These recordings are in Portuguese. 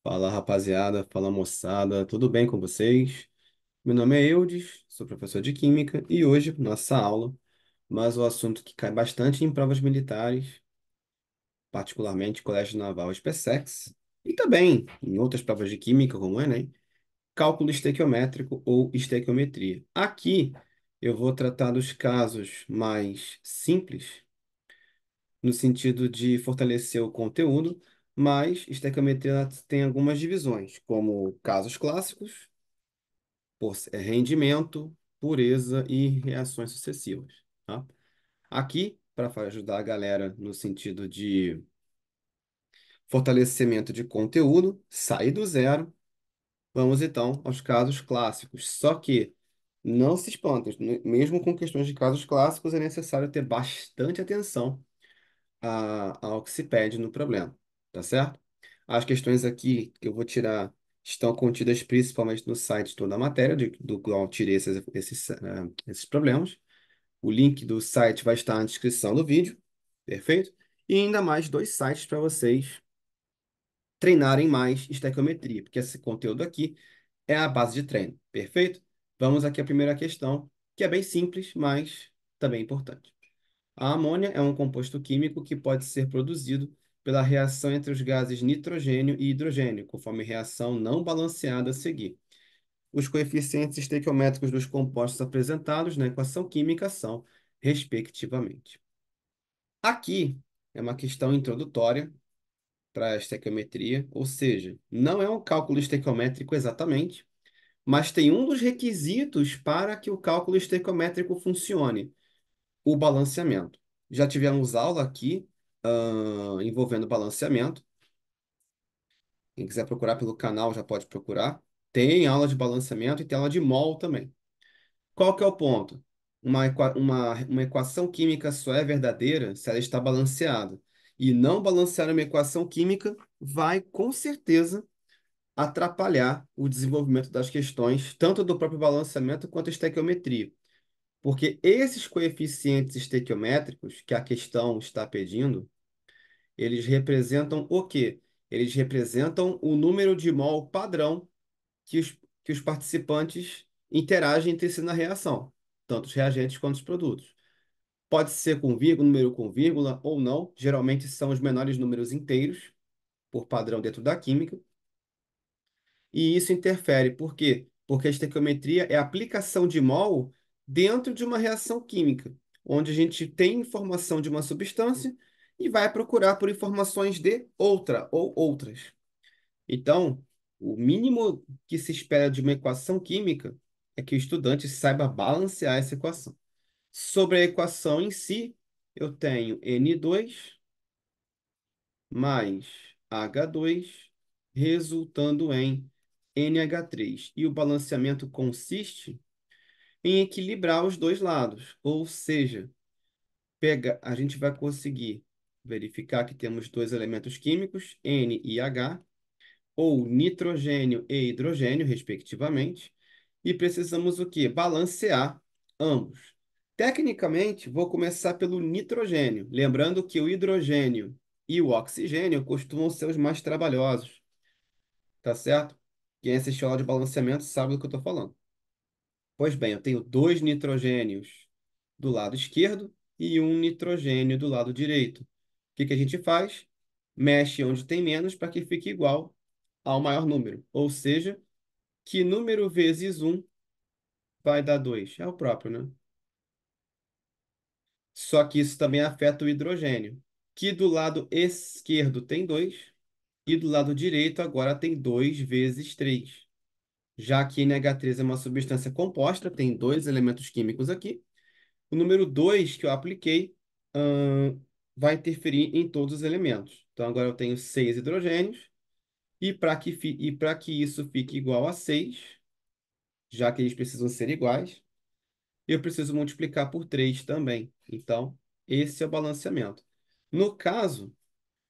Fala rapaziada, fala moçada, tudo bem com vocês? Meu nome é Eudes, sou professor de Química e hoje, nossa aula, mas o assunto que cai bastante em provas militares, particularmente Colégio Naval SpaceX, e também em outras provas de Química, como o Enem, cálculo estequiométrico ou estequiometria. Aqui eu vou tratar dos casos mais simples, no sentido de fortalecer o conteúdo, mas estequiometria tem algumas divisões, como casos clássicos, rendimento, pureza e reações sucessivas, tá? Aqui, para ajudar a galera no sentido de fortalecimento de conteúdo, sair do zero, vamos então aos casos clássicos. Só que não se espantem, mesmo com questões de casos clássicos, é necessário ter bastante atenção ao que se pede no problema, tá certo? As questões aqui que eu vou tirar estão contidas principalmente no site toda a matéria, do qual eu tirei esses problemas. O link do site vai estar na descrição do vídeo, perfeito? E ainda mais dois sites para vocês treinarem mais estequiometria, porque esse conteúdo aqui é a base de treino, perfeito? Vamos aqui à primeira questão, que é bem simples, mas também importante. A amônia é um composto químico que pode ser produzido pela reação entre os gases nitrogênio e hidrogênio, conforme reação não balanceada a seguir. Os coeficientes estequiométricos dos compostos apresentados na equação química são, respectivamente. Aqui é uma questão introdutória para a estequiometria, ou seja, não é um cálculo estequiométrico exatamente, mas tem um dos requisitos para que o cálculo estequiométrico funcione: o balanceamento. Já tivemos aula aqui, envolvendo balanceamento. Quem quiser procurar pelo canal já pode procurar. Tem aula de balanceamento e tem aula de mol também. Qual que é o ponto? Uma equação química só é verdadeira se ela está balanceada. E não balancear uma equação química vai, com certeza, atrapalhar o desenvolvimento das questões, tanto do próprio balanceamento quanto a estequiometria. Porque esses coeficientes estequiométricos que a questão está pedindo, eles representam o quê? Eles representam o número de mol padrão que que os participantes interagem entre si na reação, tanto os reagentes quanto os produtos. Pode ser com vírgula, número com vírgula ou não, geralmente são os menores números inteiros, por padrão dentro da química, e isso interfere. Por quê? Porque a estequiometria é a aplicação de mol dentro de uma reação química, onde a gente tem informação de uma substância e vai procurar por informações de outra ou outras. Então, o mínimo que se espera de uma equação química é que o estudante saiba balancear essa equação. Sobre a equação em si, eu tenho N2 mais H2, resultando em NH3. E o balanceamento consiste em equilibrar os dois lados, ou seja, a gente vai conseguir verificar que temos dois elementos químicos, N e H, ou nitrogênio e hidrogênio, respectivamente, e precisamos o quê? Balancear ambos. Tecnicamente, vou começar pelo nitrogênio, lembrando que o hidrogênio e o oxigênio costumam ser os mais trabalhosos, tá certo? Quem assistiu aula de balanceamento sabe do que eu estou falando. Pois bem, eu tenho dois nitrogênios do lado esquerdo e um nitrogênio do lado direito. O que que a gente faz? Mexe onde tem menos para que fique igual ao maior número. Ou seja, que número vezes um vai dar 2? É o próprio, né? Só que isso também afeta o hidrogênio, que do lado esquerdo tem 2 e do lado direito agora tem 2 vezes 3. Já que NH3 é uma substância composta, tem dois elementos químicos aqui. O número 2 que eu apliquei, vai interferir em todos os elementos. Então agora eu tenho 6 hidrogênios, e para que isso fique igual a 6, já que eles precisam ser iguais, eu preciso multiplicar por 3 também. Então, esse é o balanceamento. No caso,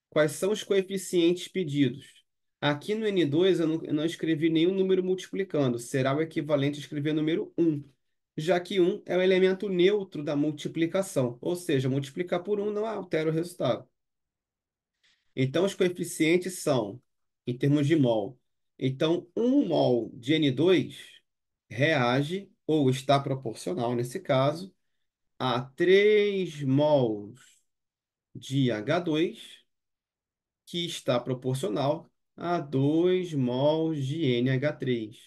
quais são os coeficientes pedidos? Aqui no N2 eu não escrevi nenhum número multiplicando, será o equivalente a escrever número 1, já que 1 é o elemento neutro da multiplicação, ou seja, multiplicar por 1 não altera o resultado. Então, os coeficientes são em termos de mol. Então, 1 mol de N2 reage, ou está proporcional nesse caso, a 3 mols de H2, que está proporcional a 2 mols de NH3.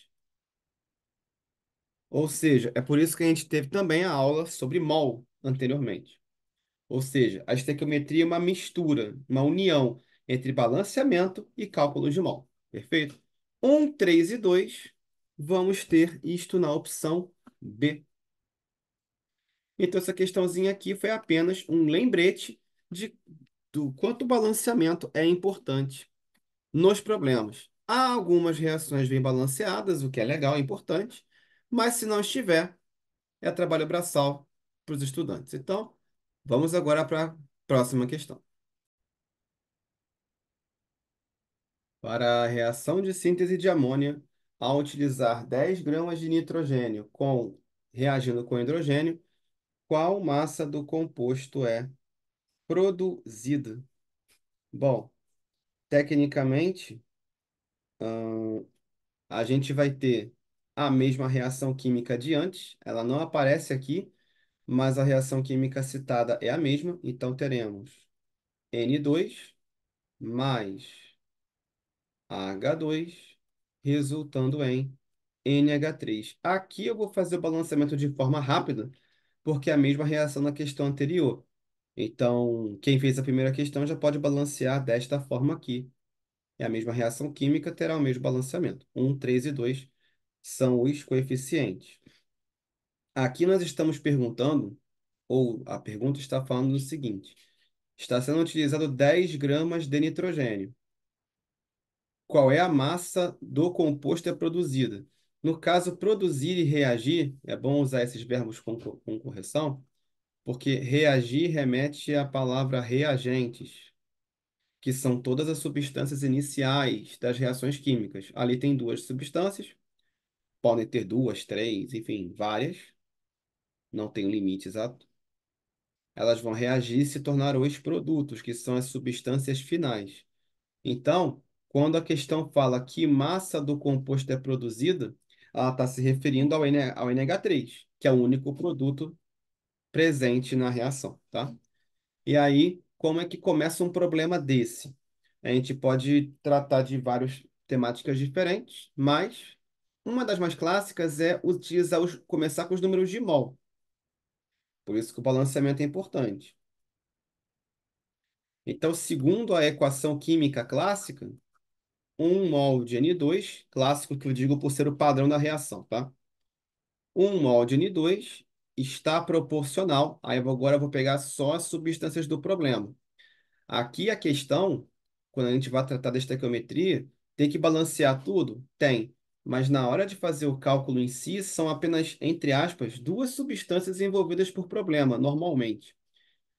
Ou seja, é por isso que a gente teve também a aula sobre mol anteriormente. Ou seja, a estequiometria é uma mistura, uma união entre balanceamento e cálculo de mol. Perfeito? 1, 3 e 2, vamos ter isto na opção B. Então, essa questãozinha aqui foi apenas um lembrete de, do quanto o balanceamento é importante nos problemas. Há algumas reações bem balanceadas, o que é legal, é importante, mas se não estiver, é trabalho braçal para os estudantes. Então, vamos agora para a próxima questão. Para a reação de síntese de amônia, ao utilizar 10 gramas de nitrogênio reagindo com hidrogênio, qual massa do composto é produzida? Bom, tecnicamente, a gente vai ter a mesma reação química de antes, ela não aparece aqui, mas a reação química citada é a mesma, então teremos N2 mais H2, resultando em NH3. Aqui eu vou fazer o balanceamento de forma rápida, porque é a mesma reação na questão anterior. Então, quem fez a primeira questão já pode balancear desta forma aqui. É a mesma reação química, terá o mesmo balanceamento. 1, 3 e 2 são os coeficientes. Aqui nós estamos perguntando, ou a pergunta está falando o seguinte: está sendo utilizado 10 gramas de nitrogênio. Qual é a massa do composto produzida? No caso, produzir e reagir, é bom usar esses verbos com correção, porque reagir remete à palavra reagentes, que são todas as substâncias iniciais das reações químicas. Ali tem duas substâncias, podem ter duas, três, enfim, várias, não tem um limite exato. Elas vão reagir e se tornar os produtos, que são as substâncias finais. Então, quando a questão fala que massa do composto é produzida, ela está se referindo ao NH3, que é o único produto presente na reação, tá? E aí, como é que começa um problema desse? A gente pode tratar de várias temáticas diferentes, mas uma das mais clássicas é começar com os números de mol. Por isso que o balanceamento é importante. Então, segundo a equação química clássica, 1 mol de N2, clássico que eu digo por ser o padrão da reação, tá? 1 mol de N2 está proporcional. Agora eu vou pegar só as substâncias do problema. Aqui a questão, quando a gente vai tratar da estequiometria, tem que balancear tudo? Tem. Mas na hora de fazer o cálculo em si, são apenas, entre aspas, duas substâncias envolvidas por problema, normalmente.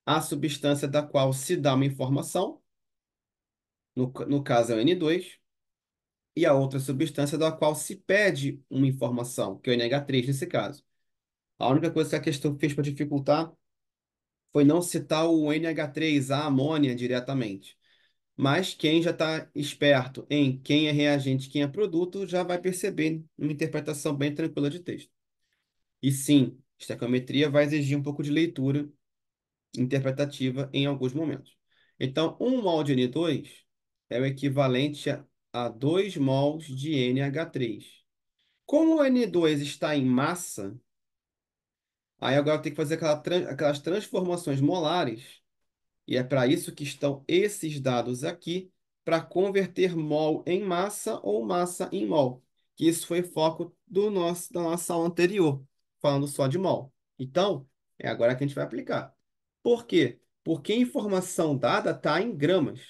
A substância da qual se dá uma informação, no caso é o N2, e a outra substância da qual se pede uma informação, que é o NH3 nesse caso. A única coisa que a questão fez para dificultar foi não citar o NH3, a amônia, diretamente. Mas quem já está esperto em quem é reagente e quem é produto, já vai perceber uma interpretação bem tranquila de texto. E sim, estequiometria vai exigir um pouco de leitura interpretativa em alguns momentos. Então, 1 mol de N2 é o equivalente a 2 mols de NH3. Como o N2 está em massa, aí agora tem que fazer aquelas transformações molares, e é para isso que estão esses dados aqui, para converter mol em massa ou massa em mol. Que isso foi foco da nossa aula anterior, falando só de mol. Então, é agora que a gente vai aplicar. Por quê? Porque a informação dada está em gramas.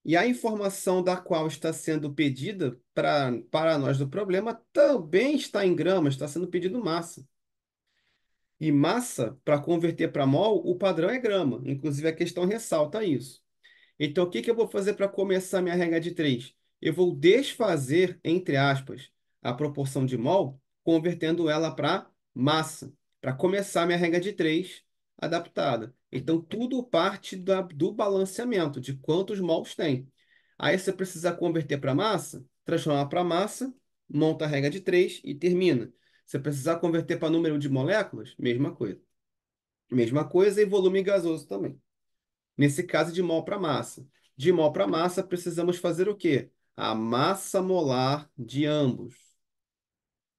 E a informação da qual está sendo pedida para nós do problema também está em gramas, está sendo pedido massa. E massa, para converter para mol, o padrão é grama. Inclusive, a questão ressalta isso. Então, o que que eu vou fazer para começar minha regra de 3? Eu vou desfazer, entre aspas, a proporção de mol, convertendo ela para massa, para começar minha regra de 3 adaptada. Então, tudo parte do balanceamento, de quantos mols tem. Aí, se você precisar converter para massa, transformar para massa, monta a regra de 3 e termina. Se você precisar converter para número de moléculas, mesma coisa. Mesma coisa e volume gasoso também. Nesse caso, de mol para massa. De mol para massa, precisamos fazer o quê? A massa molar de ambos.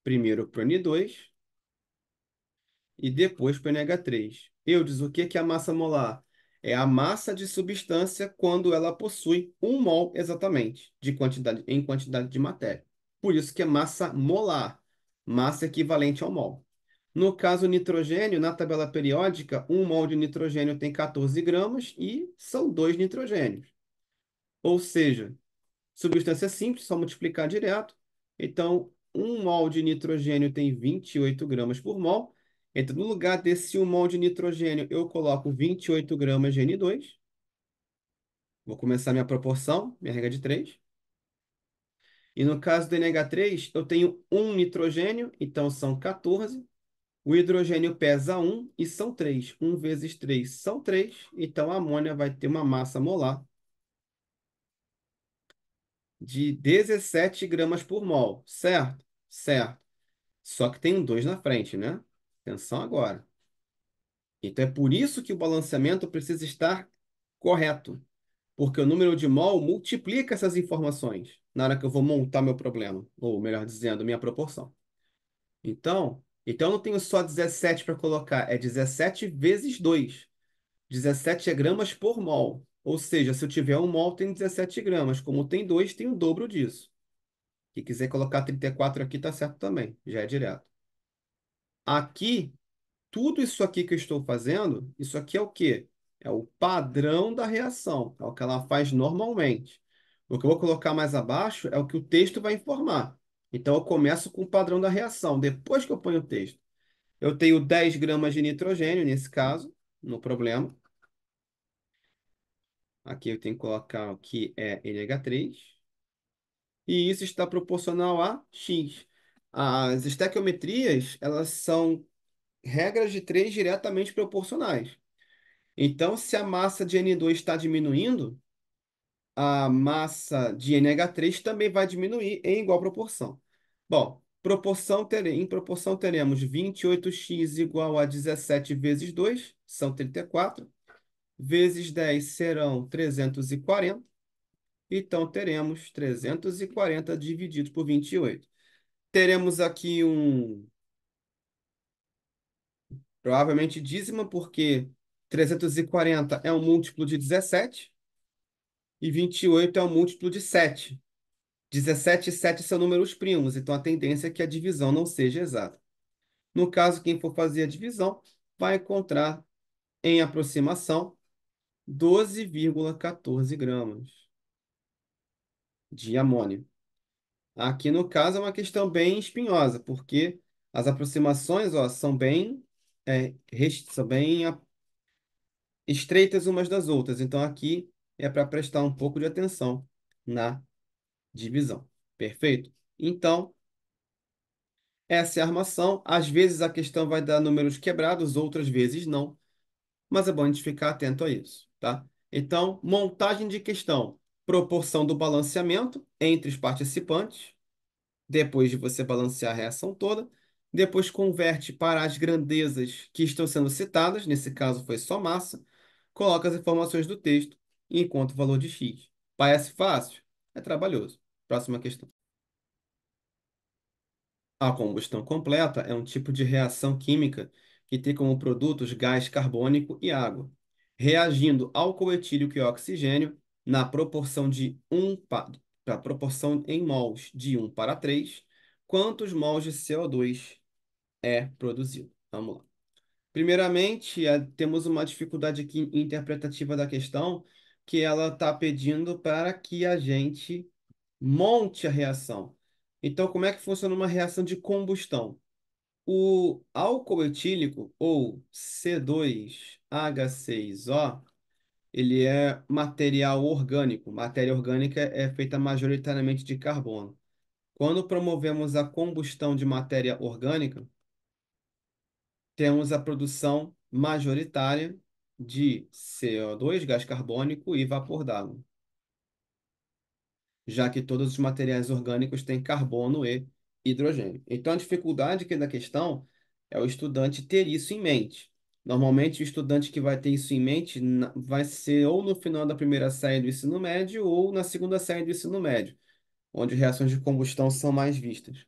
Primeiro para o N2 e depois para o NH3. Eudes, o que que é a massa molar? É a massa de substância quando ela possui um mol exatamente de quantidade em quantidade de matéria. Por isso que é massa molar, massa equivalente ao mol. No caso nitrogênio, na tabela periódica, um mol de nitrogênio tem 14 gramas e são dois nitrogênios. Ou seja, substância simples, só multiplicar direto. Então, um mol de nitrogênio tem 28 gramas por mol. Então, no lugar desse um mol de nitrogênio, eu coloco 28 gramas de N2. Vou começar minha proporção, minha regra de 3. E no caso do NH3, eu tenho um nitrogênio, então são 14. O hidrogênio pesa 1 e são 3. 1 vezes 3 são 3. Então, a amônia vai ter uma massa molar de 17 gramas por mol, certo? Certo. Só que tem um 2 na frente, né? Atenção agora. Então é por isso que o balanceamento precisa estar correto, porque o número de mol multiplica essas informações na hora que eu vou montar meu problema, ou melhor dizendo, minha proporção. Então eu não tenho só 17 para colocar, é 17 vezes 2. 17 é gramas por mol. Ou seja, se eu tiver um mol, tem 17 gramas. Como tem 2, tem o dobro disso. Se quiser colocar 34 aqui, tá certo também. Já é direto. Aqui, tudo isso aqui que eu estou fazendo, isso aqui é o quê? É o padrão da reação, é o que ela faz normalmente. O que eu vou colocar mais abaixo é o que o texto vai informar. Então, eu começo com o padrão da reação, depois que eu ponho o texto. Eu tenho 10 gramas de nitrogênio, nesse caso, no problema. Aqui eu tenho que colocar o que é NH3. E isso está proporcional a X. As estequiometrias, elas são regras de 3 diretamente proporcionais. Então, se a massa de N2 está diminuindo, a massa de NH3 também vai diminuir em igual proporção. Bom, em proporção teremos 28x igual a 17 vezes 2, são 34, vezes 10 serão 340, então teremos 340 dividido por 28. Teremos aqui provavelmente dízima, porque 340 é um múltiplo de 17 e 28 é um múltiplo de 7. 17 e 7 são números primos, então a tendência é que a divisão não seja exata. No caso, quem for fazer a divisão vai encontrar em aproximação 12,14 gramas de amônio. Aqui no caso é uma questão bem espinhosa, porque as aproximações, ó, são bem estreitas umas das outras. Então aqui é para prestar um pouco de atenção na divisão. Perfeito? Então, essa é a armação. Às vezes a questão vai dar números quebrados, outras vezes não. Mas é bom a gente ficar atento a isso, tá? Então, montagem de questão. Proporção do balanceamento entre os participantes. Depois de você balancear a reação toda. Depois converte para as grandezas que estão sendo citadas. Nesse caso foi só massa. Coloca as informações do texto e encontra o valor de x. Parece fácil? É trabalhoso. Próxima questão. A combustão completa é um tipo de reação química que tem como produtos gás carbônico e água, reagindo álcool etílico e oxigênio na proporção de para proporção em mols de 1 para 3. Quantos mols de CO2 é produzido? Vamos lá. Primeiramente, temos uma dificuldade aqui interpretativa da questão, que ela está pedindo para que a gente monte a reação. Então, como é que funciona uma reação de combustão? O álcool etílico, ou C2H6O, ele é material orgânico. Matéria orgânica é feita majoritariamente de carbono. Quando promovemos a combustão de matéria orgânica, temos a produção majoritária de CO2, gás carbônico e vapor d'água. já que todos os materiais orgânicos têm carbono e hidrogênio. Então, a dificuldade aqui da questão é o estudante ter isso em mente. Normalmente, o estudante que vai ter isso em mente vai ser ou no final da primeira série do ensino médio ou na segunda série do ensino médio, onde reações de combustão são mais vistas.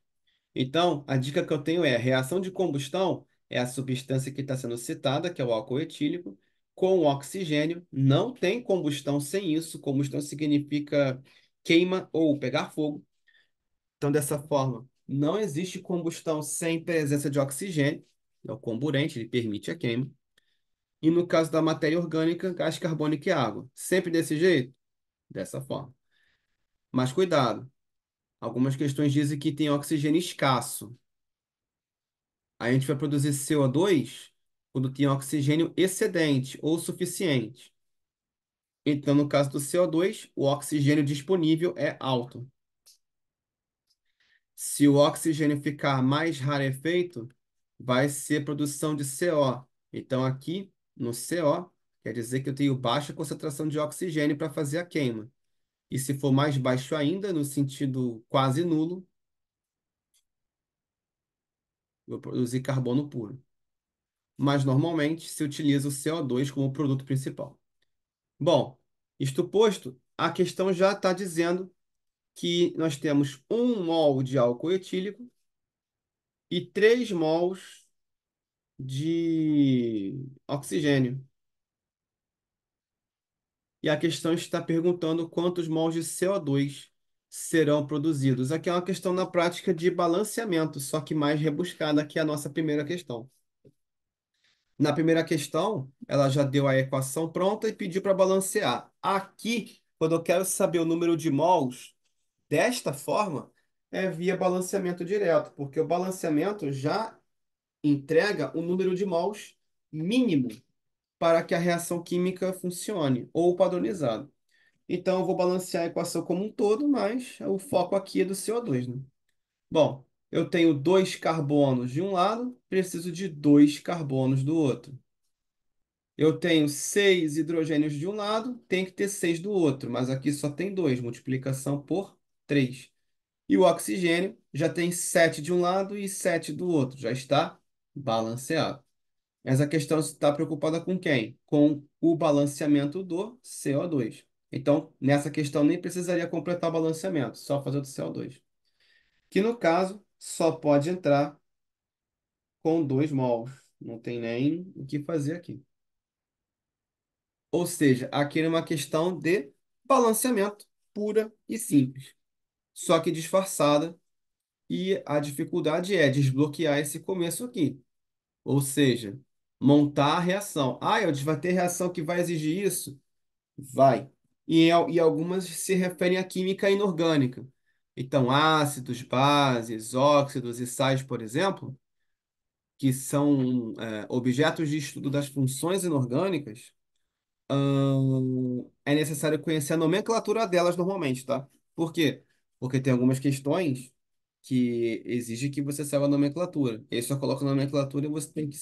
Então, a dica que eu tenho é: reação de combustão é a substância que está sendo citada, que é o álcool etílico, com oxigênio. Não tem combustão sem isso. Combustão significa queima ou pegar fogo. Então, dessa forma, não existe combustão sem presença de oxigênio. É o comburente, ele permite a queima. E no caso da matéria orgânica, gás carbônico e água. Sempre desse jeito? Dessa forma. Mas cuidado, algumas questões dizem que tem oxigênio escasso. A gente vai produzir CO2 quando tem oxigênio excedente ou suficiente. Então, no caso do CO2, o oxigênio disponível é alto. Se o oxigênio ficar mais rarefeito, vai ser produção de CO. Então, aqui no CO, quer dizer que eu tenho baixa concentração de oxigênio para fazer a queima. E se for mais baixo ainda, no sentido quase nulo, eu vou produzir carbono puro. Mas normalmente se utiliza o CO2 como produto principal. Bom, isto posto, a questão já está dizendo que nós temos 1 mol de álcool etílico e 3 mols de oxigênio. E a questão está perguntando quantos mols de CO2 serão produzidos. Aqui é uma questão na prática de balanceamento, só que mais rebuscada que a nossa primeira questão. Na primeira questão, ela já deu a equação pronta e pediu para balancear. Aqui, quando eu quero saber o número de mols, desta forma, é via balanceamento direto, porque o balanceamento já entrega o número de mols mínimo para que a reação química funcione, ou padronizado. Então, eu vou balancear a equação como um todo, mas o foco aqui é do CO2, né? Bom, eu tenho 2 carbonos de um lado, preciso de 2 carbonos do outro. Eu tenho 6 hidrogênios de um lado, tem que ter 6 do outro, mas aqui só tem 2, multiplicação por 3. E o oxigênio já tem 7 de um lado e 7 do outro, já está balanceado. Mas a questão está preocupada com quem? Com o balanceamento do CO2. Então, nessa questão nem precisaria completar o balanceamento, só fazer o do CO2. Que no caso, só pode entrar com 2 mols. Não tem nem o que fazer aqui. Ou seja, aqui é uma questão de balanceamento pura e simples, só que disfarçada. E a dificuldade é desbloquear esse começo aqui. Ou seja, montar a reação. Ah, Eudes, vai ter reação que vai exigir isso? Vai. E algumas se referem à química inorgânica. Então, ácidos, bases, óxidos e sais, por exemplo, que são objetos de estudo das funções inorgânicas, é necessário conhecer a nomenclatura delas normalmente, tá? Por quê? Porque tem algumas questões que exigem que você saiba a nomenclatura. Ele só coloca a nomenclatura e você tem que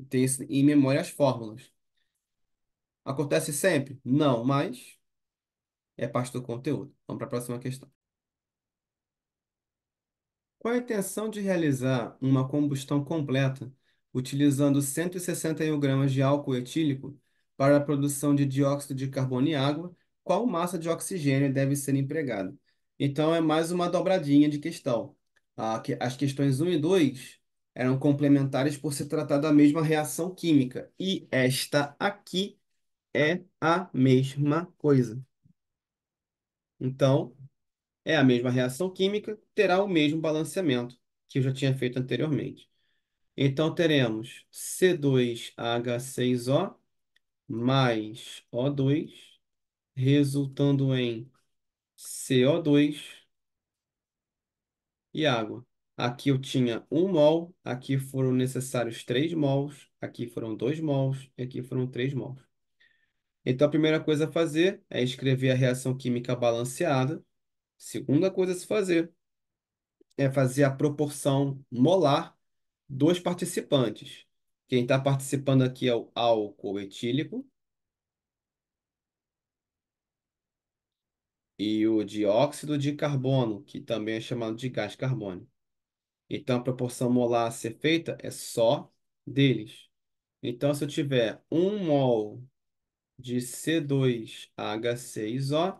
ter em memória as fórmulas. Acontece sempre? Não, mas é parte do conteúdo. Vamos para a próxima questão. Qual a intenção de realizar uma combustão completa utilizando 161 gramas de álcool etílico para a produção de dióxido de carbono e água? Qual massa de oxigênio deve ser empregada? Então, é mais uma dobradinha de questão. As questões 1 e 2 eram complementares por se tratar da mesma reação química. E esta aqui é a mesma coisa. Então, é a mesma reação química, terá o mesmo balanceamento que eu já tinha feito anteriormente. Então, teremos C2H6O mais O2, resultando em CO2 e água. Aqui eu tinha 1 mol, aqui foram necessários 3 mols, aqui foram 2 mols e aqui foram 3 mols. Então, a primeira coisa a fazer é escrever a reação química balanceada. Segunda coisa a se fazer é fazer a proporção molar dos participantes. Quem está participando aqui é o álcool etílico e o dióxido de carbono, que também é chamado de gás carbônico. Então, a proporção molar a ser feita é só deles. Então, se eu tiver 1 mol de C2H6O,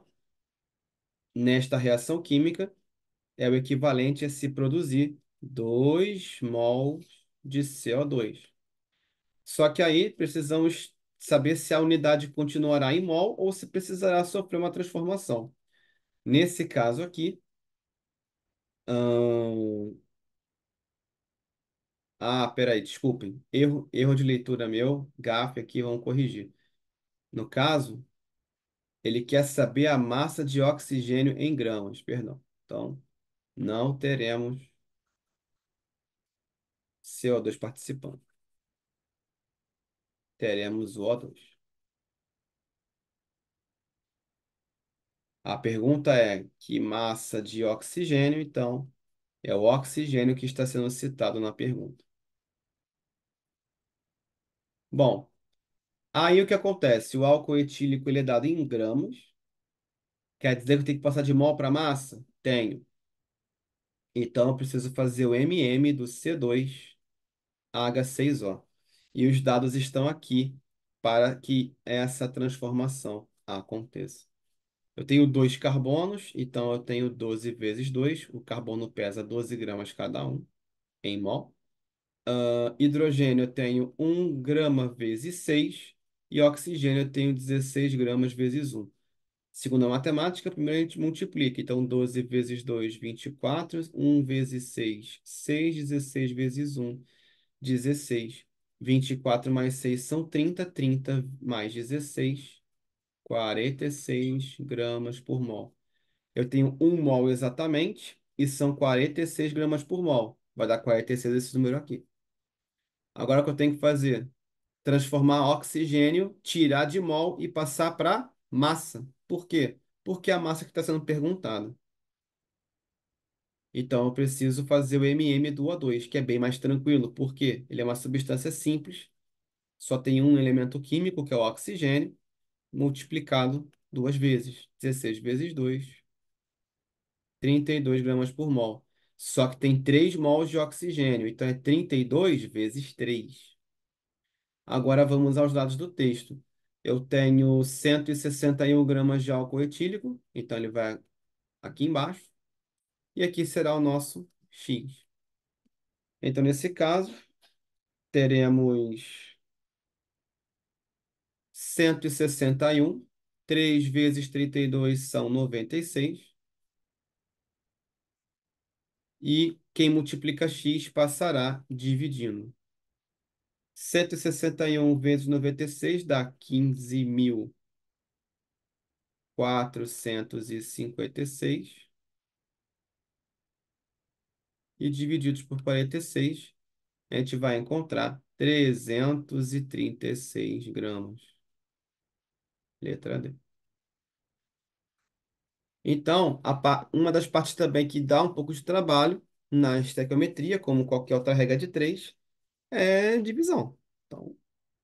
nesta reação química, é o equivalente a se produzir 2 mols de CO2. Só que aí precisamos saber se a unidade continuará em mol ou se precisará sofrer uma transformação. Nesse caso aqui, ahn, peraí, desculpem. Erro de leitura meu, gafe aqui, vamos corrigir. No caso, ele quer saber a massa de oxigênio em gramas, perdão. Então, não teremos CO2 participando. Teremos o O2. A pergunta é: que massa de oxigênio? Então, é o oxigênio que está sendo citado na pergunta. Bom, aí o que acontece? O álcool etílico ele é dado em gramas. Quer dizer que eu tenho que passar de mol para massa? Tenho. Então, eu preciso fazer o MM do C2H6O. E os dados estão aqui para que essa transformação aconteça. Eu tenho dois carbonos, então eu tenho 12 vezes 2. O carbono pesa 12 gramas cada um, em mol. Hidrogênio eu tenho 1 grama vezes 6. E oxigênio eu tenho 16 gramas vezes um. Segundo a matemática, primeiro a gente multiplica. Então, 12 vezes 2, 24. 1 vezes 6, 6. 16 vezes um, 16. 24 mais 6 são 30. 30 mais 16, 46 gramas por mol. Eu tenho 1 mol exatamente e são 46 gramas por mol. Vai dar 46 esse número aqui. Agora o que eu tenho que fazer? Transformar oxigênio, tirar de mol e passar para massa. Por quê? Porque é a massa que está sendo perguntada. Então eu preciso fazer o MM do O2, que é bem mais tranquilo. Por quê? Ele é uma substância simples, só tem um elemento químico, que é o oxigênio, multiplicado duas vezes. 16 vezes 2, 32 gramas por mol. Só que tem 3 mols de oxigênio, então é 32 vezes 3. Agora vamos aos dados do texto. Eu tenho 161 gramas de álcool etílico, então ele vai aqui embaixo. E aqui será o nosso X. Então, nesse caso, teremos 161. 3 vezes 32 são 96. E quem multiplica X passará dividindo. 161 vezes 96 dá 15.456. E divididos por 46, a gente vai encontrar 336 gramas. Letra D. Então, uma das partes também que dá um pouco de trabalho na estequiometria, como qualquer outra regra de três, é divisão. Então,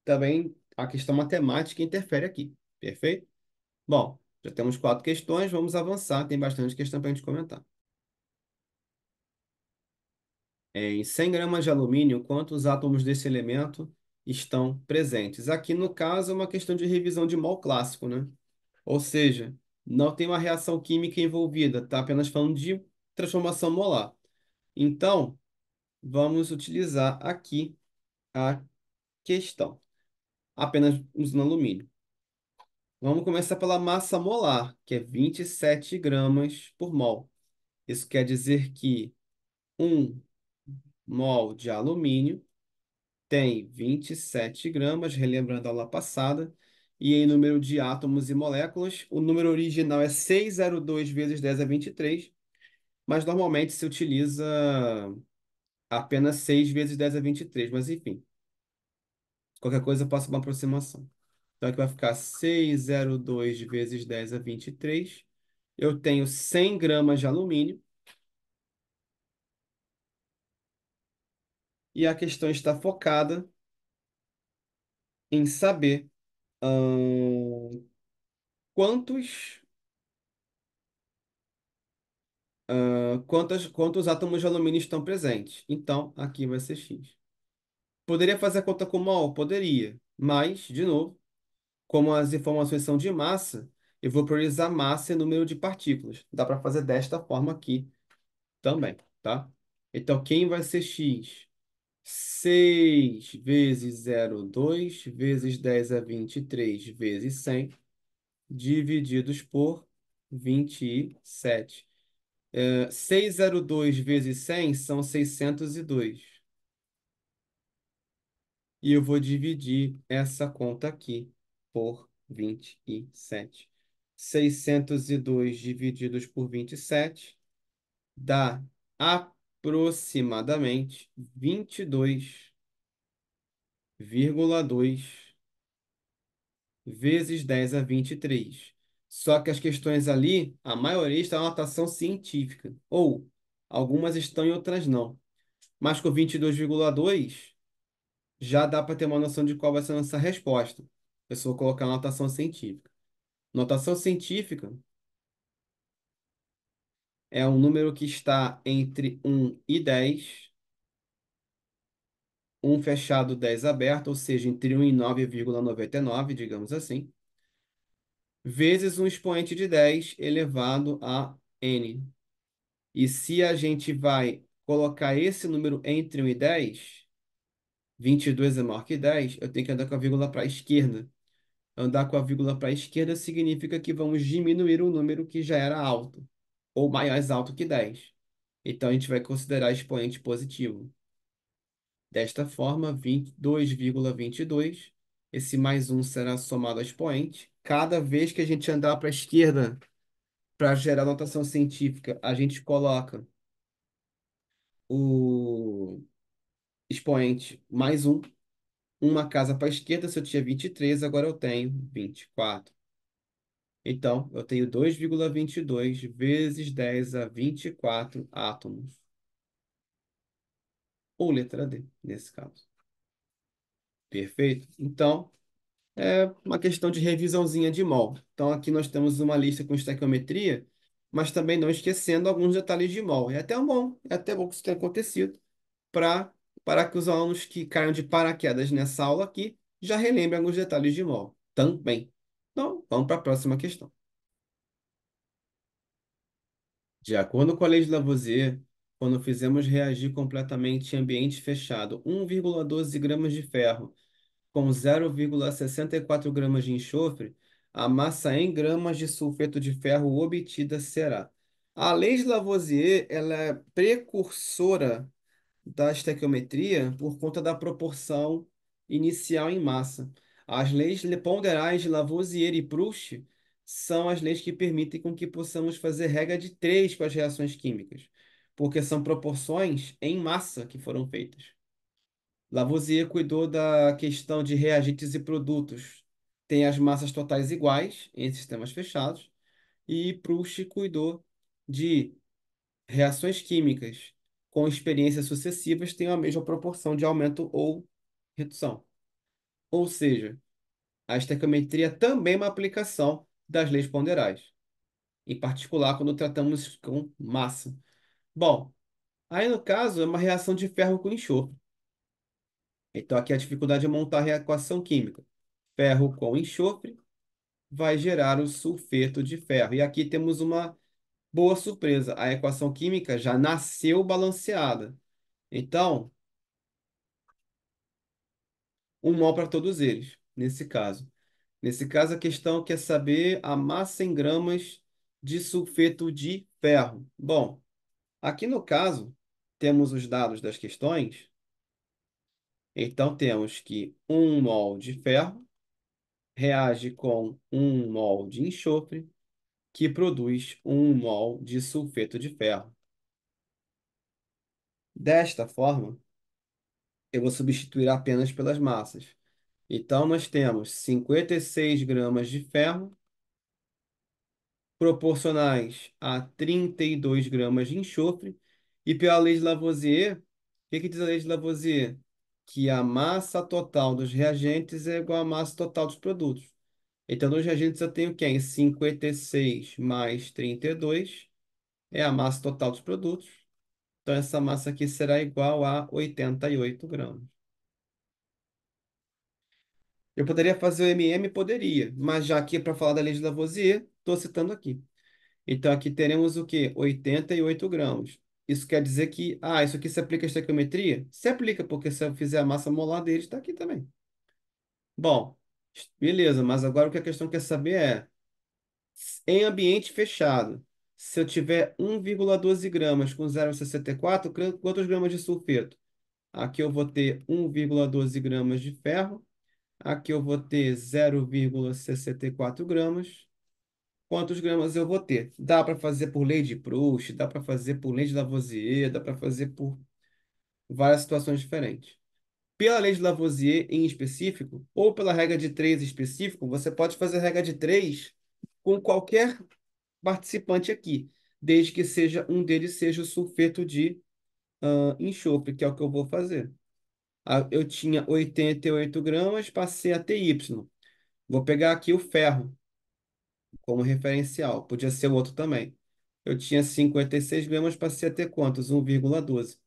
também a questão matemática interfere aqui. Perfeito? Bom, já temos 4 questões, vamos avançar. Tem bastante questão para a gente comentar. Em 100 gramas de alumínio, quantos átomos desse elemento estão presentes? Aqui, no caso, é uma questão de revisão de mol clássico, né? Ou seja, não tem uma reação química envolvida, está apenas falando de transformação molar. Então, vamos utilizar aqui a questão, apenas usando alumínio. Vamos começar pela massa molar, que é 27 gramas por mol. Isso quer dizer que 1 mol de alumínio tem 27 gramas, relembrando a aula passada, e em número de átomos e moléculas, o número original é 602 vezes 10 a 23, mas normalmente se utiliza apenas 6 vezes 10 a 23, mas enfim, qualquer coisa eu faço uma aproximação. Então aqui vai ficar 602 vezes 10 a 23. Eu tenho 100 gramas de alumínio, e a questão está focada em saber quantos Quantos átomos de alumínio estão presentes? Então, aqui vai ser X. Poderia fazer a conta com mol? Poderia. Mas, de novo, como as informações são de massa, eu vou priorizar massa e número de partículas. Dá para fazer desta forma aqui também, tá? Então, quem vai ser X? 6 vezes 0,2 vezes 10 a 23 vezes 100 divididos por 27. 602 vezes 100 são 602. E eu vou dividir essa conta aqui por 27. 602 divididos por 27 dá aproximadamente 22,2 vezes 10 a 23. Só que as questões ali, a maioria está em notação científica, ou algumas estão e outras não. Mas com 22,2 já dá para ter uma noção de qual vai ser a nossa resposta. Eu só vou colocar a notação científica. Notação científica é um número que está entre 1 e 10, um fechado, 10 aberto, ou seja, entre 1 e 9,99, digamos assim, vezes um expoente de 10 elevado a n. E se a gente vai colocar esse número entre 1 e 10, 22 é maior que 10, eu tenho que andar com a vírgula para a esquerda. Andar com a vírgula para a esquerda significa que vamos diminuir o número que já era alto, ou mais alto que 10. Então, a gente vai considerar expoente positivo. Desta forma, 22,22. Esse mais um será somado ao expoente. Cada vez que a gente andar para a esquerda para gerar notação científica, a gente coloca o expoente mais um. Uma casa para a esquerda, se eu tinha 23, agora eu tenho 24. Então, eu tenho 2,22 vezes 10 a 24 átomos. Ou letra D, nesse caso. Perfeito? Então, é uma questão de revisãozinha de mol. Então, aqui nós temos uma lista com estequiometria, mas também não esquecendo alguns detalhes de mol. É até bom que isso tenha acontecido, para para que os alunos que caiam de paraquedas nessa aula aqui já relembrem alguns detalhes de mol também. Então, vamos para a próxima questão. De acordo com a lei de Lavoisier, quando fizemos reagir completamente em ambiente fechado 1,12 gramas de ferro com 0,64 gramas de enxofre, a massa em gramas de sulfeto de ferro obtida será. A lei de Lavoisier, ela é precursora da estequiometria por conta da proporção inicial em massa. As leis ponderais de Lavoisier e Proust são as leis que permitem com que possamos fazer regra de três com as reações químicas, porque são proporções em massa que foram feitas. Lavoisier cuidou da questão de reagentes e produtos. Tem as massas totais iguais em sistemas fechados, e Proust cuidou de reações químicas com experiências sucessivas têm a mesma proporção de aumento ou redução. Ou seja, a estequiometria também é uma aplicação das leis ponderais, em particular quando tratamos com massa. Bom, aí no caso é uma reação de ferro com enxofre. Então aqui a dificuldade é montar a equação química. Ferro com enxofre vai gerar o sulfeto de ferro. E aqui temos uma boa surpresa. A equação química já nasceu balanceada. Então, um mol para todos eles, nesse caso. Nesse caso, a questão quer saber a massa em gramas de sulfeto de ferro. Bom, aqui no caso, temos os dados das questões. Então, temos que 1 mol de ferro reage com 1 mol de enxofre, que produz 1 mol de sulfeto de ferro. Desta forma, eu vou substituir apenas pelas massas. Então, nós temos 56 gramas de ferro proporcionais a 32 gramas de enxofre. E pela lei de Lavoisier, o que que diz a lei de Lavoisier? Que a massa total dos reagentes é igual à massa total dos produtos. Então, nos reagentes eu tenho quem? 56 mais 32 é a massa total dos produtos. Então, essa massa aqui será igual a 88 gramas. Eu poderia fazer o MM? Poderia, mas já aqui para falar da lei de Lavoisier, estou citando aqui. Então, aqui teremos o quê? 88 gramas. Isso quer dizer que, isso aqui se aplica à estequiometria? Se aplica, porque se eu fizer a massa molar dele, está aqui também. Bom, beleza, mas agora o que a questão quer saber é, em ambiente fechado, se eu tiver 1,12 gramas com 0,64, quantos gramas de sulfeto? Aqui eu vou ter 1,12 gramas de ferro, aqui eu vou ter 0,64 gramas. Quantos gramas eu vou ter? Dá para fazer por lei de Proust, dá para fazer por lei de Lavoisier, dá para fazer por várias situações diferentes. Pela lei de Lavoisier em específico, ou pela regra de 3 em específico, você pode fazer a regra de 3 com qualquer participante aqui, desde que seja um deles seja o sulfeto de enxofre, que é o que eu vou fazer. Eu tinha 88 gramas, passei a ter Y. Vou pegar aqui o ferro como referencial. Podia ser o outro também. Eu tinha 56 gramas, passei a ter quantos? 1,12.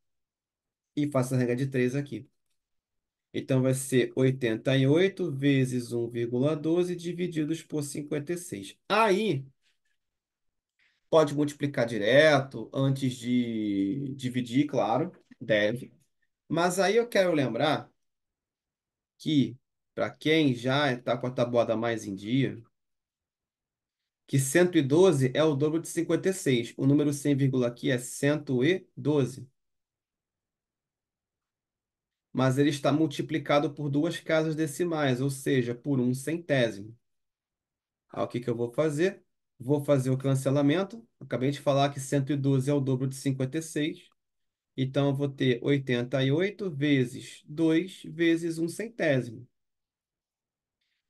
E faço a regra de 3 aqui. Então vai ser 88 vezes 1,12 divididos por 56. Aí, pode multiplicar direto, antes de dividir, claro, deve. Mas aí eu quero lembrar que, para quem já está com a tabuada mais em dia, que 112 é o dobro de 56. O número 100, aqui é 112. Mas ele está multiplicado por duas casas decimais, ou seja, por um centésimo. Aí o que que eu vou fazer? Vou fazer o cancelamento. Acabei de falar que 112 é o dobro de 56. Então, eu vou ter 88 vezes 2 vezes um centésimo.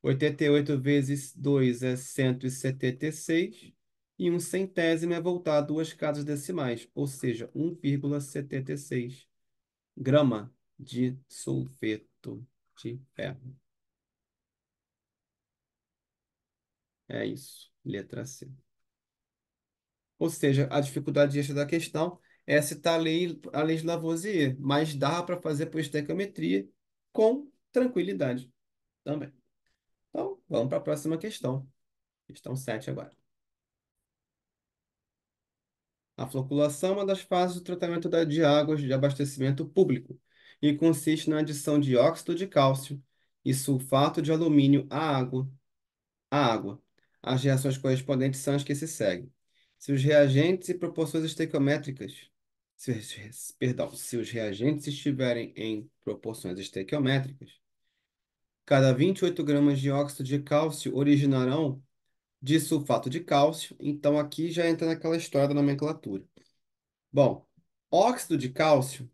88 vezes 2 é 176. E um centésimo é voltar a duas casas decimais, ou seja, 1,76 grama de sulfeto de ferro. É isso, letra C. Ou seja, a dificuldade extra da questão é citar a lei de Lavoisier, mas dá para fazer por estequiometria com tranquilidade também. Então, vamos para a próxima questão. Questão 7 agora. A floculação é uma das fases do tratamento de águas de abastecimento público e consiste na adição de óxido de cálcio e sulfato de alumínio à água. As reações correspondentes são as que se seguem. Se os reagentes e proporções estequiométricas, se os reagentes estiverem em proporções estequiométricas, cada 28 gramas de óxido de cálcio originarão de sulfato de cálcio. Então aqui já entra naquela história da nomenclatura. Bom, óxido de cálcio,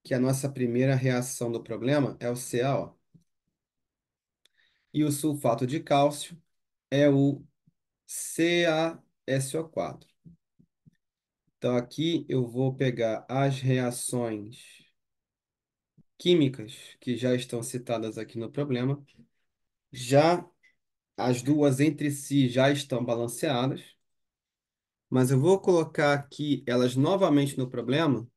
que é a nossa primeira reação do problema, é o CaO. E o sulfato de cálcio é o CaSO4. Então, aqui eu vou pegar as reações químicas que já estão citadas aqui no problema. Já as duas entre si já estão balanceadas, mas eu vou colocar aqui elas novamente no problema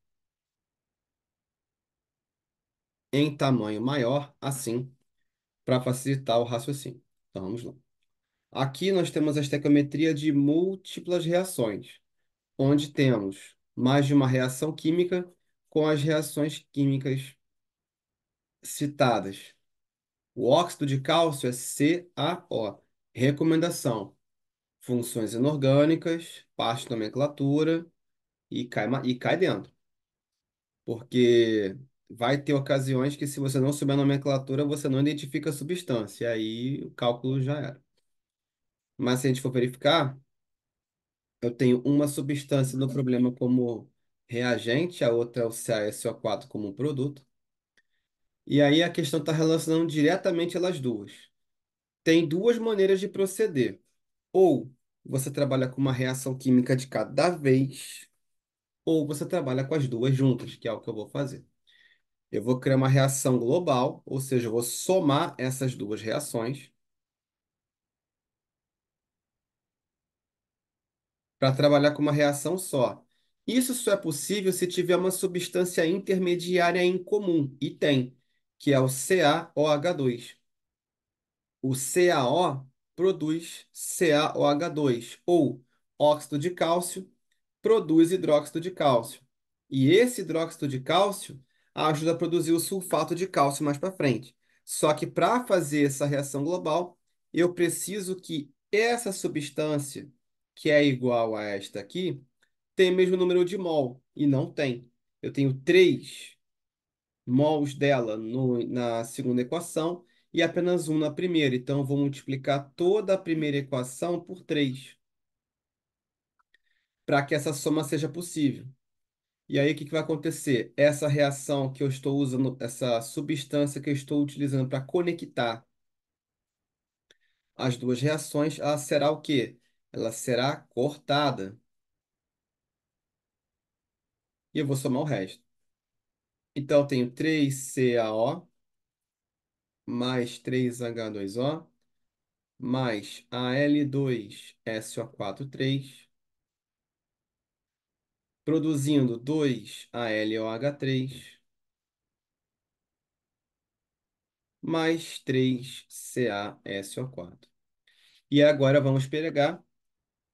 em tamanho maior, assim, para facilitar o raciocínio. Então, vamos lá. Aqui nós temos a estequiometria de múltiplas reações, onde temos mais de uma reação química com as reações químicas citadas. O óxido de cálcio é CaO. Recomendação: funções inorgânicas, parte da nomenclatura e cai dentro. Porque vai ter ocasiões que, se você não souber a nomenclatura, você não identifica a substância. E aí o cálculo já era. Mas se a gente for verificar, eu tenho uma substância no problema como reagente, a outra é o CaSO4 como um produto. E aí a questão está relacionando diretamente elas duas. Tem duas maneiras de proceder. Ou você trabalha com uma reação química de cada vez, ou você trabalha com as duas juntas, que é o que eu vou fazer. Eu vou criar uma reação global, ou seja, eu vou somar essas duas reações. para trabalhar com uma reação só. Isso só é possível se tiver uma substância intermediária em comum, e tem, que é o CaOH2. O CaO produz CaOH2, ou óxido de cálcio produz hidróxido de cálcio. E esse hidróxido de cálcio ajuda a produzir o sulfato de cálcio mais para frente. Só que para fazer essa reação global, eu preciso que essa substância, que é igual a esta aqui, tenha o mesmo número de mol. E não tem. Eu tenho 3 mols dela na segunda equação e apenas um na primeira. Então, eu vou multiplicar toda a primeira equação por 3 para que essa soma seja possível. E aí, o que que vai acontecer? Essa reação que eu estou usando, essa substância que eu estou utilizando para conectar as duas reações, ela será o quê? Ela será cortada. E eu vou somar o resto. Então, eu tenho 3CaO mais 3H2O mais Al2SO4 produzindo 2AlOH3 mais 3CaSO4. E agora vamos pegar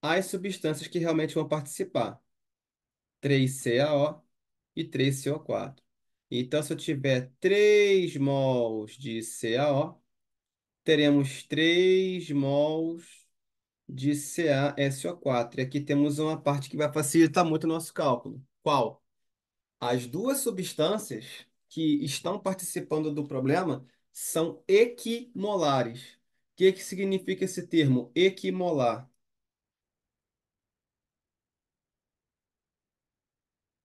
as substâncias que realmente vão participar. 3CaO e 3CO4. Então, se eu tiver 3 mols de CaO, teremos 3 mols de CaSO4. E aqui temos uma parte que vai facilitar muito o nosso cálculo. Qual? As duas substâncias que estão participando do problema são equimolares. O que que significa esse termo, equimolar?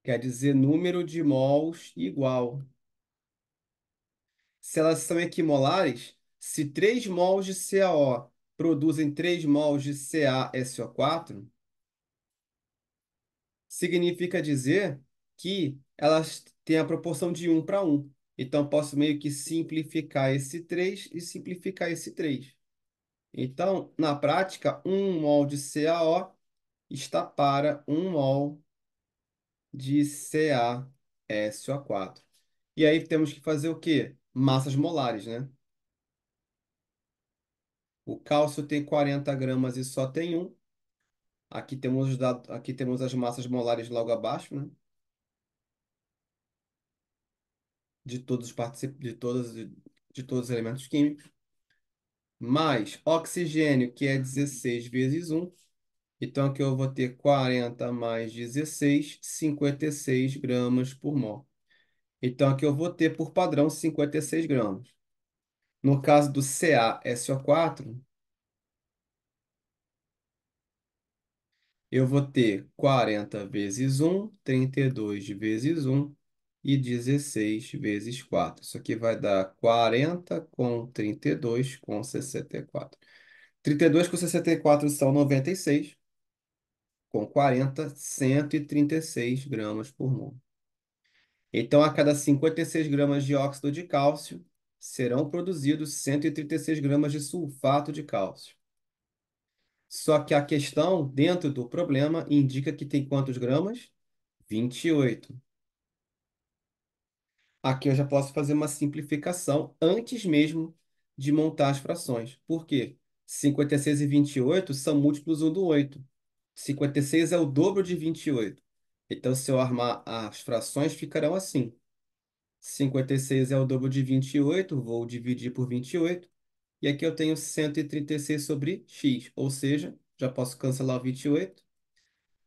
Quer dizer número de mols igual. Se elas são equimolares, se 3 mols de CaO produzem 3 mols de CaSO4, significa dizer que elas têm a proporção de 1 para 1. Então, posso meio que simplificar esse 3 e simplificar esse 3. Então, na prática, 1 mol de CaO está para 1 mol de CaSO4. E aí temos que fazer o quê? Massas molares, né? O cálcio tem 40 gramas e só tem um. Aqui temos os dados, aqui temos as massas molares logo abaixo, né? De todos os de todos os elementos químicos. Mais oxigênio, que é 16 vezes um. Então aqui eu vou ter 40 mais 16, 56 gramas por mol. Então aqui eu vou ter por padrão 56 gramas. No caso do CaSO4, eu vou ter 40 vezes um, 32 vezes um e 16 vezes 4. Isso aqui vai dar 40 com 32 com 64. 32 com 64 são 96. Com 40, 136 gramas por mol. Então, a cada 56 gramas de óxido de cálcio, serão produzidos 136 gramas de sulfato de cálcio. Só que a questão dentro do problema indica que tem quantos gramas? 28. Aqui eu já posso fazer uma simplificação antes mesmo de montar as frações. Por quê? 56 e 28 são múltiplos um do 8. 56 é o dobro de 28. Então, se eu armar as frações, ficarão assim. 56 é o dobro de 28, vou dividir por 28. E aqui eu tenho 136 sobre x, ou seja, já posso cancelar o 28.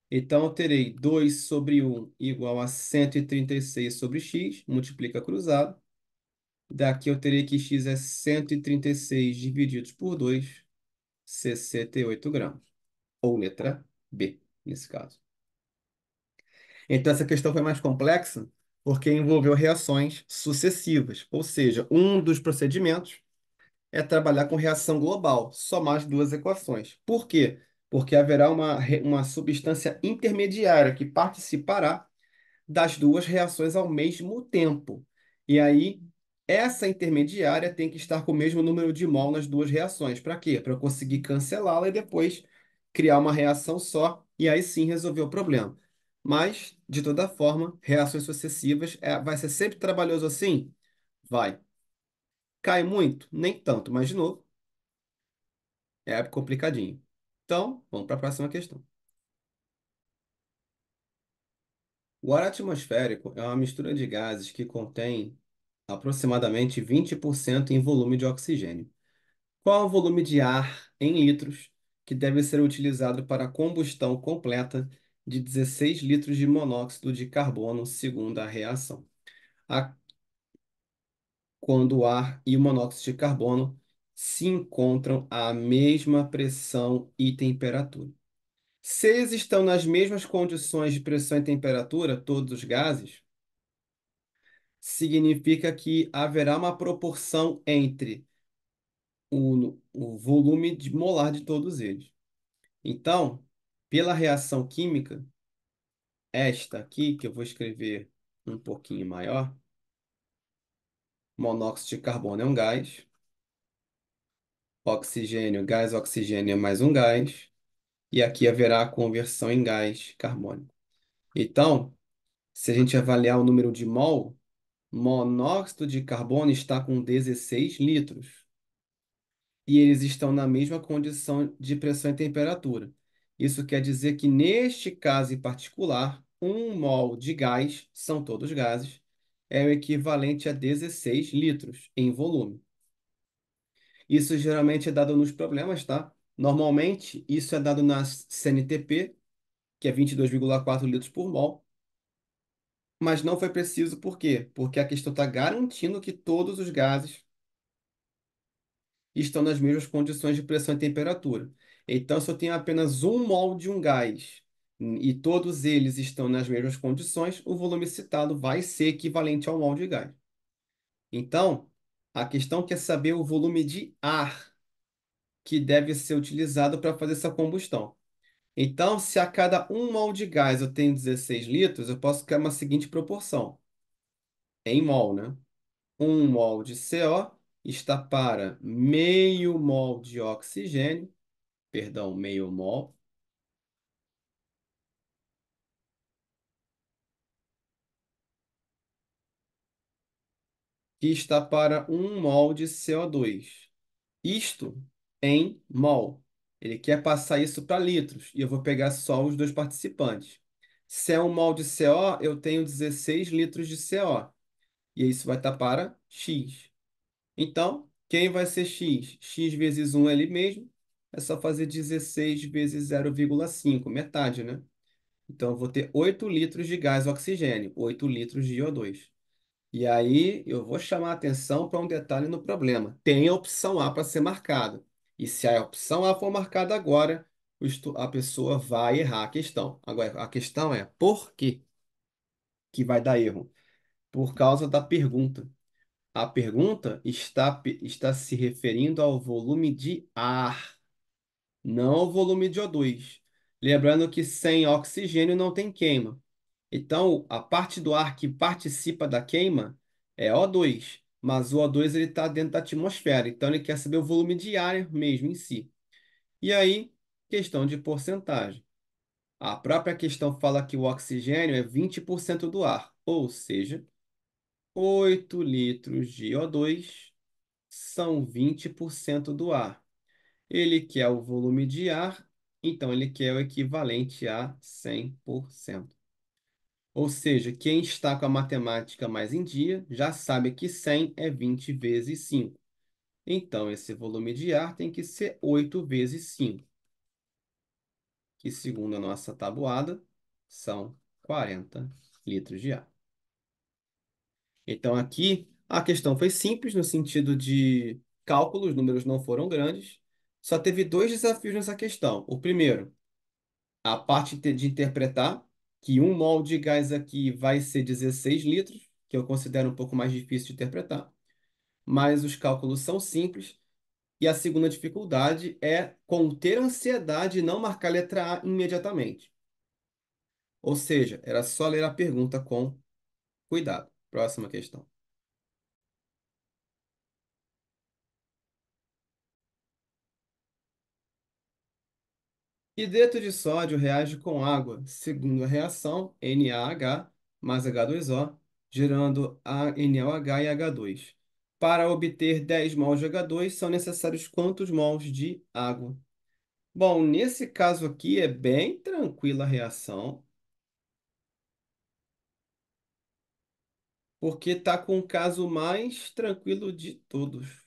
Então, eu terei 2 sobre 1 igual a 136 sobre x, multiplica cruzado. Daqui eu terei que x é 136 divididos por 2, 68 gramas. Ou letra B, nesse caso. Então, essa questão foi mais complexa porque envolveu reações sucessivas, ou seja, um dos procedimentos é trabalhar com reação global, somar as duas equações. Por quê? Porque haverá uma substância intermediária que participará das duas reações ao mesmo tempo. E aí, essa intermediária tem que estar com o mesmo número de mol nas duas reações. Para quê? Para eu conseguir cancelá-la e depois criar uma reação só e aí sim resolver o problema. Mas, de toda forma, reações sucessivas vai ser sempre trabalhoso assim? Vai. Cai muito? Nem tanto, mas de novo, é complicadinho. Então, vamos para a próxima questão. O ar atmosférico é uma mistura de gases que contém aproximadamente 20% em volume de oxigênio. Qual é o volume de ar em litros que deve ser utilizado para a combustão completa de 16 litros de monóxido de carbono, segundo a reação? A- Quando o ar e o monóxido de carbono se encontram à mesma pressão e temperatura. Se eles estão nas mesmas condições de pressão e temperatura, todos os gases, significa que haverá uma proporção entre o volume de molar de todos eles. Então, pela reação química, esta aqui, que eu vou escrever um pouquinho maior, monóxido de carbono é um gás, oxigênio, gás oxigênio é mais um gás, e aqui haverá a conversão em gás carbônico. Então, se a gente avaliar o número de mol, monóxido de carbono está com 16 litros. E eles estão na mesma condição de pressão e temperatura. Isso quer dizer que, neste caso em particular, um mol de gás, são todos gases, é o equivalente a 16 litros em volume. Isso geralmente é dado nos problemas, tá? Normalmente, isso é dado na CNTP, que é 22,4 litros por mol, mas não foi preciso, por quê? Porque a questão está garantindo que todos os gases estão nas mesmas condições de pressão e temperatura. Então, se eu tenho apenas um mol de um gás e todos eles estão nas mesmas condições, o volume citado vai ser equivalente ao mol de gás. Então, a questão quer saber o volume de ar que deve ser utilizado para fazer essa combustão. Então, se a cada um mol de gás eu tenho 16 litros, eu posso criar uma seguinte proporção, em mol, né? Um mol de CO está para meio mol de oxigênio, perdão, meio mol, que está para um mol de CO2. Isto em mol. Ele quer passar isso para litros, e eu vou pegar só os dois participantes. Se é um mol de CO, eu tenho 16 litros de CO. E isso vai estar para X. Então, quem vai ser X? X vezes 1 é ele mesmo. É só fazer 16 vezes 0,5, metade, né? Então, eu vou ter 8 litros de gás oxigênio, 8 litros de O2. E aí, eu vou chamar a atenção para um detalhe no problema. Tem a opção A para ser marcada. E se a opção A for marcada agora, a pessoa vai errar a questão. Agora, a questão é por que que vai dar erro? Por causa da pergunta. A pergunta está se referindo ao volume de ar, não ao volume de O2. Lembrando que sem oxigênio não tem queima. Então, a parte do ar que participa da queima é O2, mas o O2 ele está dentro da atmosfera, então ele quer saber o volume de ar mesmo em si. E aí, questão de porcentagem. A própria questão fala que o oxigênio é 20% do ar, ou seja, 8 litros de O2 são 20% do ar. Ele quer o volume de ar, então ele quer o equivalente a 100%. Ou seja, quem está com a matemática mais em dia já sabe que 100 é 20 vezes 5. Então, esse volume de ar tem que ser 8 vezes 5, que, segundo a nossa tabuada, são 40 litros de ar. Então, aqui, a questão foi simples no sentido de cálculo, os números não foram grandes. Só teve dois desafios nessa questão. O primeiro, a parte de interpretar que um mol de gás aqui vai ser 16 litros, que eu considero um pouco mais difícil de interpretar, mas os cálculos são simples. E a segunda dificuldade é conter a ansiedade e não marcar a letra A imediatamente. Ou seja, era só ler a pergunta com cuidado. Próxima questão. Hidreto de sódio reage com água, segundo a reação NaH mais H2O, gerando NaOH e H2. Para obter 10 mols de H2, são necessários quantos mols de água? Bom, nesse caso aqui é bem tranquila a reação, porque está com o caso mais tranquilo de todos.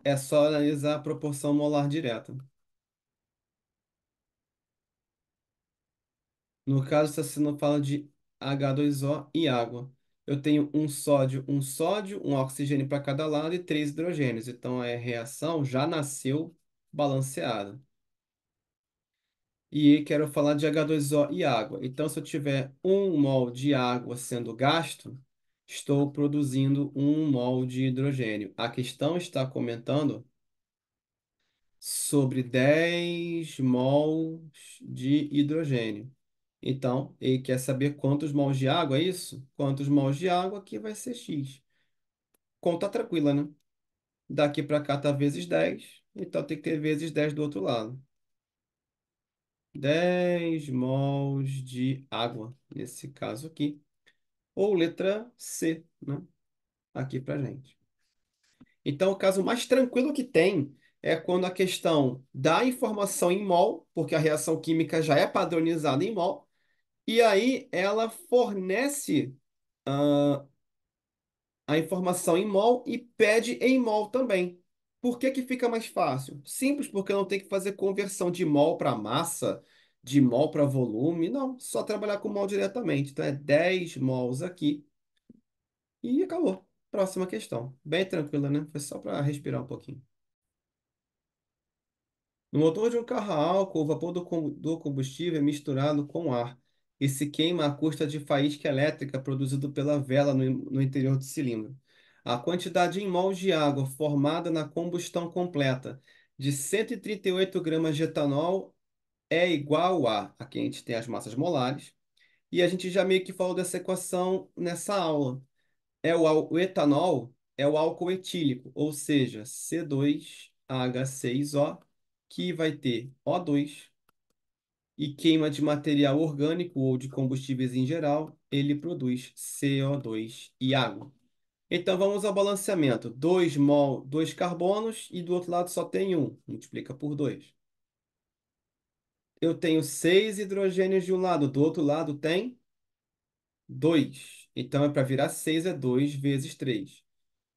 É só analisar a proporção molar direta. No caso, está sendo fala de H2O e água. Eu tenho um sódio, um oxigênio para cada lado e três hidrogênios. Então, a reação já nasceu balanceada. E quero falar de H2O e água. Então, se eu tiver 1 mol de água sendo gasto, estou produzindo 1 mol de hidrogênio. A questão está comentando sobre 10 mols de hidrogênio. Então, ele quer saber quantos mols de água, é isso? Quantos mols de água aqui vai ser X. Conta tranquila, né? Daqui para cá tá vezes 10, então tem que ter vezes 10 do outro lado. 10 mols de água, nesse caso aqui. Ou letra C, né? Aqui pra gente. Então, o caso mais tranquilo que tem é quando a questão dá informação em mol, porque a reação química já é padronizada em mol, e aí ela fornece a informação em mol e pede em mol também. Por que que fica mais fácil? Simples, porque eu não tenho que fazer conversão de mol para massa, de mol para volume, não, só trabalhar com mol diretamente. Então é 10 mols aqui e acabou. Próxima questão. Bem tranquila, né? Foi só para respirar um pouquinho. No motor de um carro a álcool, o vapor do combustível é misturado com ar e se queima à custa de faísca elétrica produzido pela vela no interior do cilindro. A quantidade em mols de água formada na combustão completa de 138 gramas de etanol é igual a... Aqui a gente tem as massas molares. E a gente já meio que falou dessa equação nessa aula. O etanol é o álcool etílico, ou seja, C2H6O, que vai ter O2 e queima de material orgânico ou de combustíveis em geral, ele produz CO2 e água. Então vamos ao balanceamento. 2 mol, 2 carbonos e do outro lado só tem um. Multiplica por 2. Eu tenho 6 hidrogênios de um lado, do outro lado tem 2. Então é para virar 6 é 2 vezes 3.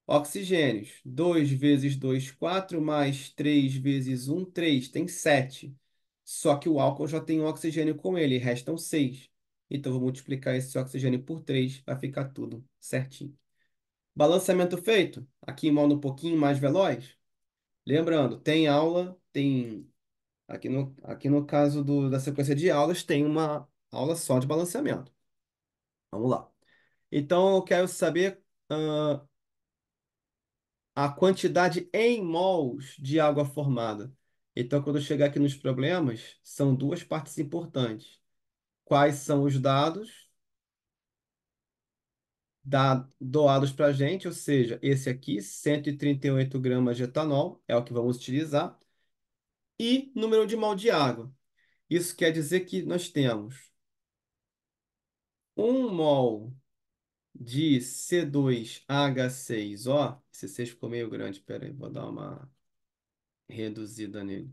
Oxigênios. 2 vezes 2, 4, mais 3 vezes um, 3. Tem 7. Só que o álcool já tem um oxigênio com ele, restam 6. Então, vou multiplicar esse oxigênio por 3, vai ficar tudo certinho. Balanceamento feito. Aqui em modo um pouquinho mais veloz. Lembrando, tem aula, tem... Aqui no caso da sequência de aulas, tem uma aula só de balanceamento. Vamos lá. Então, eu quero saber a quantidade em mols de água formada. Então, quando eu chegar aqui nos problemas, são duas partes importantes. Quais são os dados doados para a gente? Ou seja, esse aqui, 138 gramas de etanol, é o que vamos utilizar, e número de mol de água. Isso quer dizer que nós temos 1 mol de C2H6O. Esse 6 ficou meio grande, peraí, vou dar uma reduzida nele.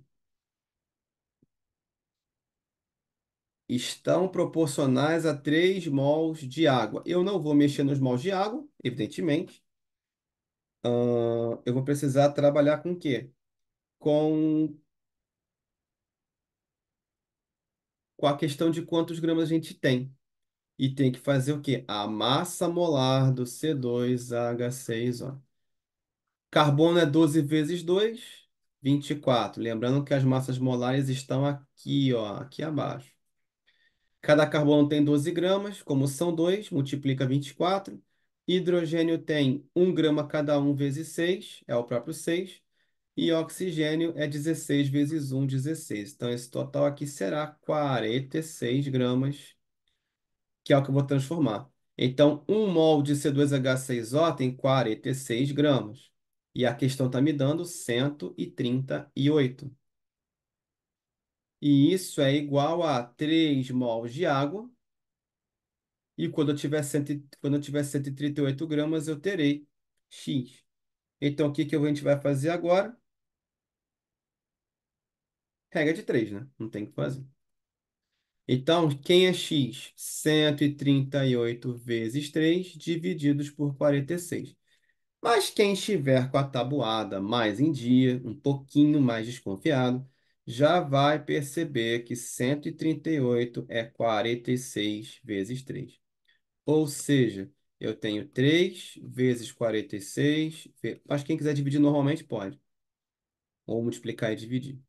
Estão proporcionais a 3 mols de água. Eu não vou mexer nos mols de água, evidentemente. Eu vou precisar trabalhar com o quê? Com, com a questão de quantos gramas a gente tem. E tem que fazer o quê? A massa molar do C2H6O. Carbono é 12 vezes 2, 24. Lembrando que as massas molares estão aqui, ó, aqui abaixo. Cada carbono tem 12 gramas, como são dois, multiplica 24. Hidrogênio tem 1 grama cada um vezes 6, é o próprio 6. E oxigênio é 16 vezes 1, 16. Então, esse total aqui será 46 gramas, que é o que eu vou transformar. Então, 1 mol de C2H6O tem 46 gramas. E a questão está me dando 138. E isso é igual a 3 mols de água. E quando eu tiver 138 gramas, eu terei X. Então, o que que a gente vai fazer agora? Regra de 3, né? Não tem o que fazer. Então, quem é X? 138 vezes 3 divididos por 46. Mas quem estiver com a tabuada mais em dia, um pouquinho mais desconfiado, já vai perceber que 138 é 46 vezes 3. Ou seja, eu tenho 3 vezes 46. Mas quem quiser dividir normalmente pode. Ou multiplicar e dividir.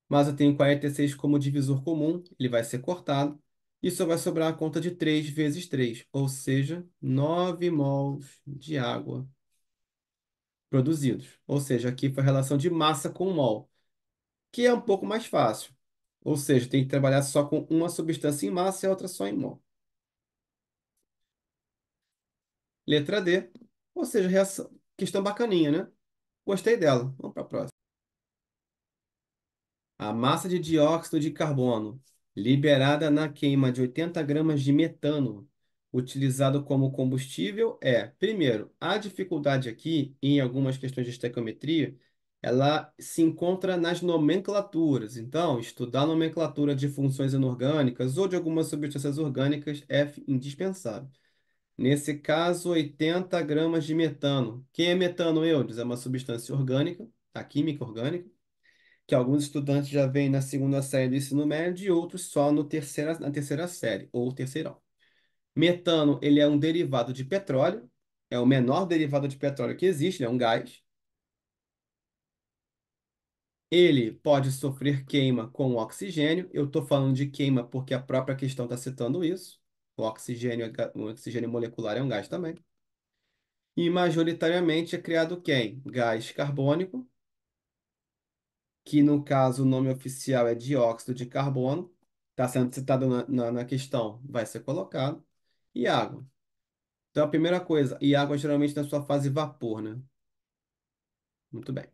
Mas eu tenho 46 como divisor comum, ele vai ser cortado. E só vai sobrar a conta de 3 vezes 3, ou seja, 9 mols de água produzidos. Ou seja, aqui foi a relação de massa com mol, que é um pouco mais fácil. Ou seja, tem que trabalhar só com uma substância em massa e a outra só em mol. Letra D. Ou seja, questão bacaninha, né? Gostei dela. Vamos para a próxima. A massa de dióxido de carbono liberada na queima de 80 gramas de metano, utilizado como combustível, é, primeiro, a dificuldade aqui, em algumas questões de estequiometria, ela se encontra nas nomenclaturas. Então, estudar a nomenclatura de funções inorgânicas ou de algumas substâncias orgânicas é indispensável. Nesse caso, 80 gramas de metano. Quem é metano, Eudes? É uma substância orgânica, a química orgânica que alguns estudantes já veem na segunda série do ensino médio e outros só no na terceira série, ou terceirão. Metano, ele é um derivado de petróleo, é o menor derivado de petróleo que existe, ele é um gás. Ele pode sofrer queima com o oxigênio. Eu estou falando de queima porque a própria questão está citando isso. O oxigênio, o oxigênio molecular é um gás também. E majoritariamente é criado quem? Gás carbônico, que no caso o nome oficial é dióxido de carbono, está sendo citado na questão, vai ser colocado, e água. Então a primeira coisa, e água geralmente na sua fase vapor, né? Muito bem.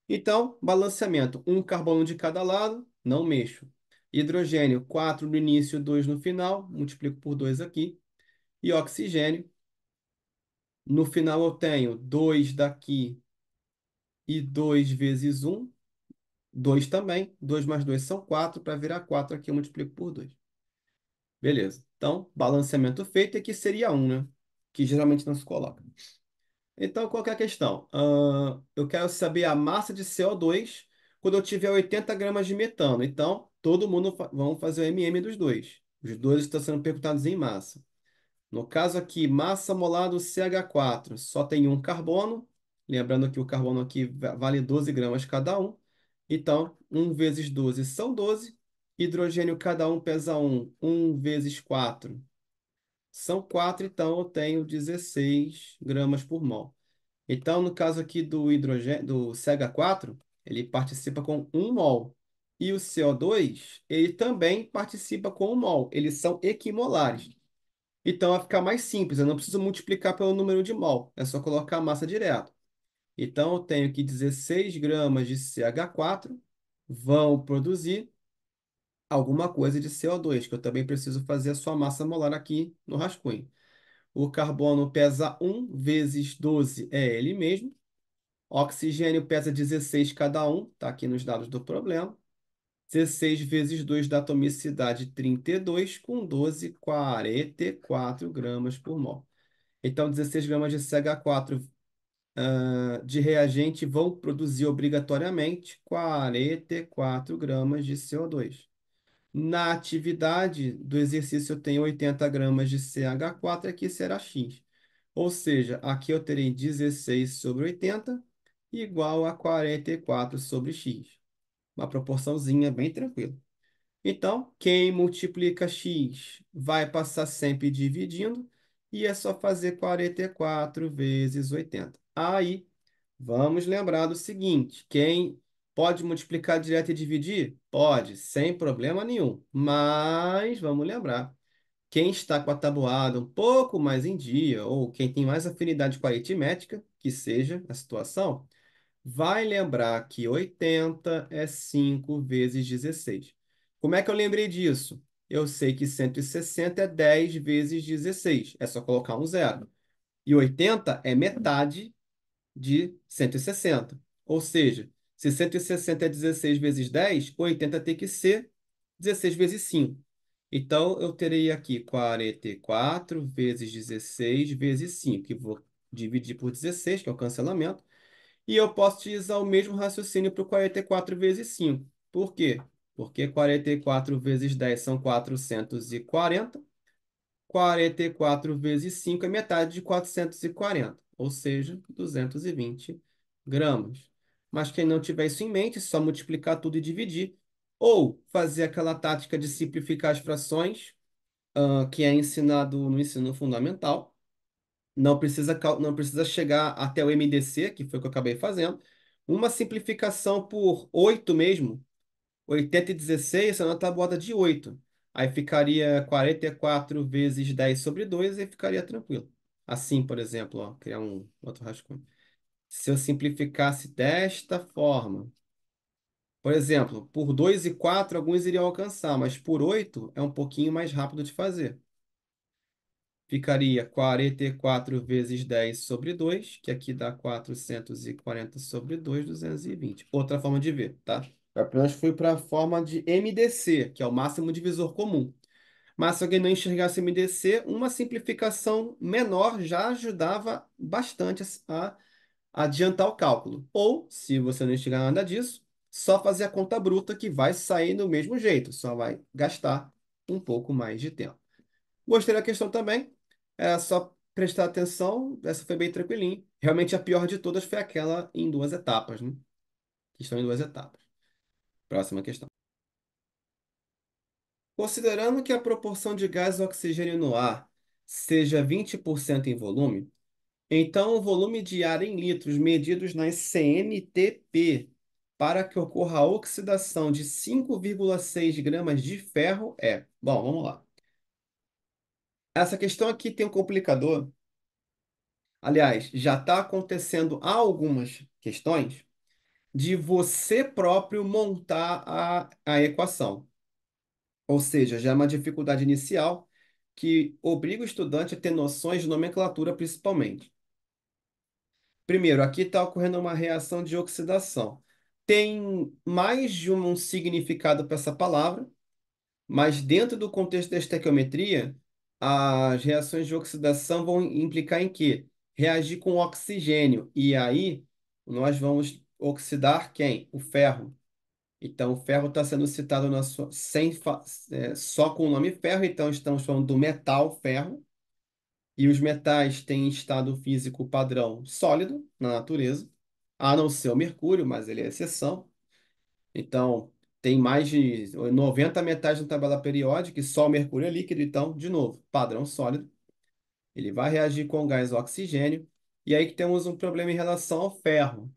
Então, balanceamento, um carbono de cada lado, não mexo. Hidrogênio, 4 no início, 2 no final, multiplico por 2 aqui. E oxigênio, no final eu tenho 2 daqui e 2 vezes um, 2 também. 2 mais 2 são 4, para virar 4 aqui eu multiplico por 2. Beleza. Então, balanceamento feito, aqui seria um, né? Que geralmente não se coloca. Então, qual que é a questão? Eu quero saber a massa de CO2 quando eu tiver 80 gramas de metano. Então, todo mundo vamos fazer o MM dos dois. Os dois estão sendo percutados em massa. No caso aqui, massa molar do CH4, só tem um carbono. Lembrando que o carbono aqui vale 12 gramas cada um. Então, 1 vezes 12 são 12. Hidrogênio, cada um pesa 1. 1 vezes 4 são 4, então eu tenho 16 gramas por mol. Então, no caso aqui do hidrogênio, do CH4, ele participa com 1 mol. E o CO2, ele também participa com 1 mol. Eles são equimolares. Então, vai ficar mais simples. Eu não preciso multiplicar pelo número de mol. É só colocar a massa direto. Então, eu tenho que 16 gramas de CH4 vão produzir alguma coisa de CO2, que eu também preciso fazer a sua massa molar aqui no rascunho. O carbono pesa 1 vezes 12 é ele mesmo. Oxigênio pesa 16 cada um, está aqui nos dados do problema. 16 vezes 2 dá atomicidade 32, com 12, 44 gramas por mol. Então, 16 gramas de CH4 de reagente vão produzir obrigatoriamente 44 gramas de CO2. Na atividade do exercício, eu tenho 80 gramas de CH4, aqui será X. Ou seja, aqui eu terei 16 sobre 80 igual a 44 sobre X. Uma proporçãozinha bem tranquila. Então, quem multiplica X vai passar sempre dividindo e é só fazer 44 vezes 80. Aí, vamos lembrar do seguinte: quem pode multiplicar direto e dividir? Pode, sem problema nenhum. Mas vamos lembrar: quem está com a tabuada um pouco mais em dia, ou quem tem mais afinidade com a aritmética, que seja a situação, Vai lembrar que 80 é 5 vezes 16. Como é que eu lembrei disso? Eu sei que 160 é 10 vezes 16. É só colocar um zero. E 80 é metade de 160. Ou seja, se 160 é 16 vezes 10, 80 tem que ser 16 vezes 5. Então, eu terei aqui 44 vezes 16 vezes 5, que vou dividir por 16, que é o cancelamento. E eu posso utilizar o mesmo raciocínio para o 44 vezes 5. Por quê? Porque 44 vezes 10 são 440. 44 vezes 5 é metade de 440, ou seja, 220 gramas. Mas quem não tiver isso em mente, é só multiplicar tudo e dividir. Ou fazer aquela tática de simplificar as frações, que é ensinado no ensino fundamental. Não precisa chegar até o MDC, que foi o que eu acabei fazendo. Uma simplificação por 8 mesmo, 80 e 16, você nota a borda de 8. Aí ficaria 44 vezes 10 sobre 2 e ficaria tranquilo. Assim, por exemplo, ó, criar um outro rascunho. Se eu simplificasse desta forma, por exemplo, por 2 e 4 alguns iriam alcançar, mas por 8 é um pouquinho mais rápido de fazer. Ficaria 44 vezes 10 sobre 2, que aqui dá 440 sobre 2, 220. Outra forma de ver, tá? Eu apenas fui para a forma de MDC, que é o máximo divisor comum. Mas se alguém não enxergasse MDC, uma simplificação menor já ajudava bastante a adiantar o cálculo. Ou, se você não enxergar nada disso, só fazer a conta bruta que vai sair do mesmo jeito, só vai gastar um pouco mais de tempo. Gostei da questão também. É só prestar atenção. Essa foi bem tranquilinha. Realmente a pior de todas foi aquela em duas etapas, né? Questão em duas etapas. Próxima questão. Considerando que a proporção de gás e oxigênio no ar seja 20% em volume, então o volume de ar em litros medidos nas CNTP para que ocorra a oxidação de 5,6 gramas de ferro é. Bom, vamos lá. Essa questão aqui tem um complicador. Aliás, já está acontecendo há algumas questões de você próprio montar a equação. Ou seja, já é uma dificuldade inicial que obriga o estudante a ter noções de nomenclatura principalmente. Primeiro, aqui está ocorrendo uma reação de oxidação. Tem mais de um significado para essa palavra, mas dentro do contexto da estequiometria, as reações de oxidação vão implicar em quê? Reagir com oxigênio. E aí, nós vamos oxidar quem? O ferro. Então, o ferro está sendo citado só com o nome ferro, então estamos falando do metal ferro. E os metais têm estado físico padrão sólido na natureza, a não ser o mercúrio, mas ele é exceção. Então, tem mais de 90 metais na tabela periódica e só o mercúrio é líquido. Então, de novo, padrão sólido. Ele vai reagir com gás oxigênio. E aí que temos um problema em relação ao ferro.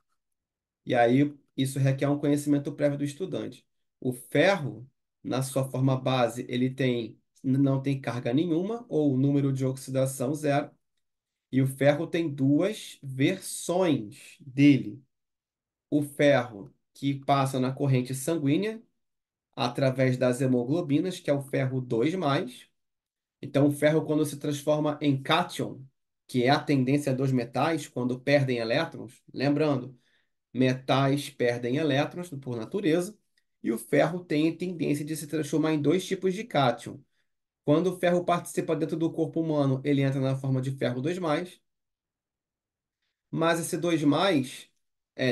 E aí, isso requer um conhecimento prévio do estudante. O ferro, na sua forma base, não tem carga nenhuma, ou o número de oxidação zero. E o ferro tem duas versões dele. O ferro que passa na corrente sanguínea, através das hemoglobinas, que é o ferro 2+. Então, o ferro, quando se transforma em cátion, que é a tendência dos metais quando perdem elétrons, lembrando, metais perdem elétrons por natureza, e o ferro tem a tendência de se transformar em dois tipos de cátion. Quando o ferro participa dentro do corpo humano, ele entra na forma de ferro 2+, mas esse 2+,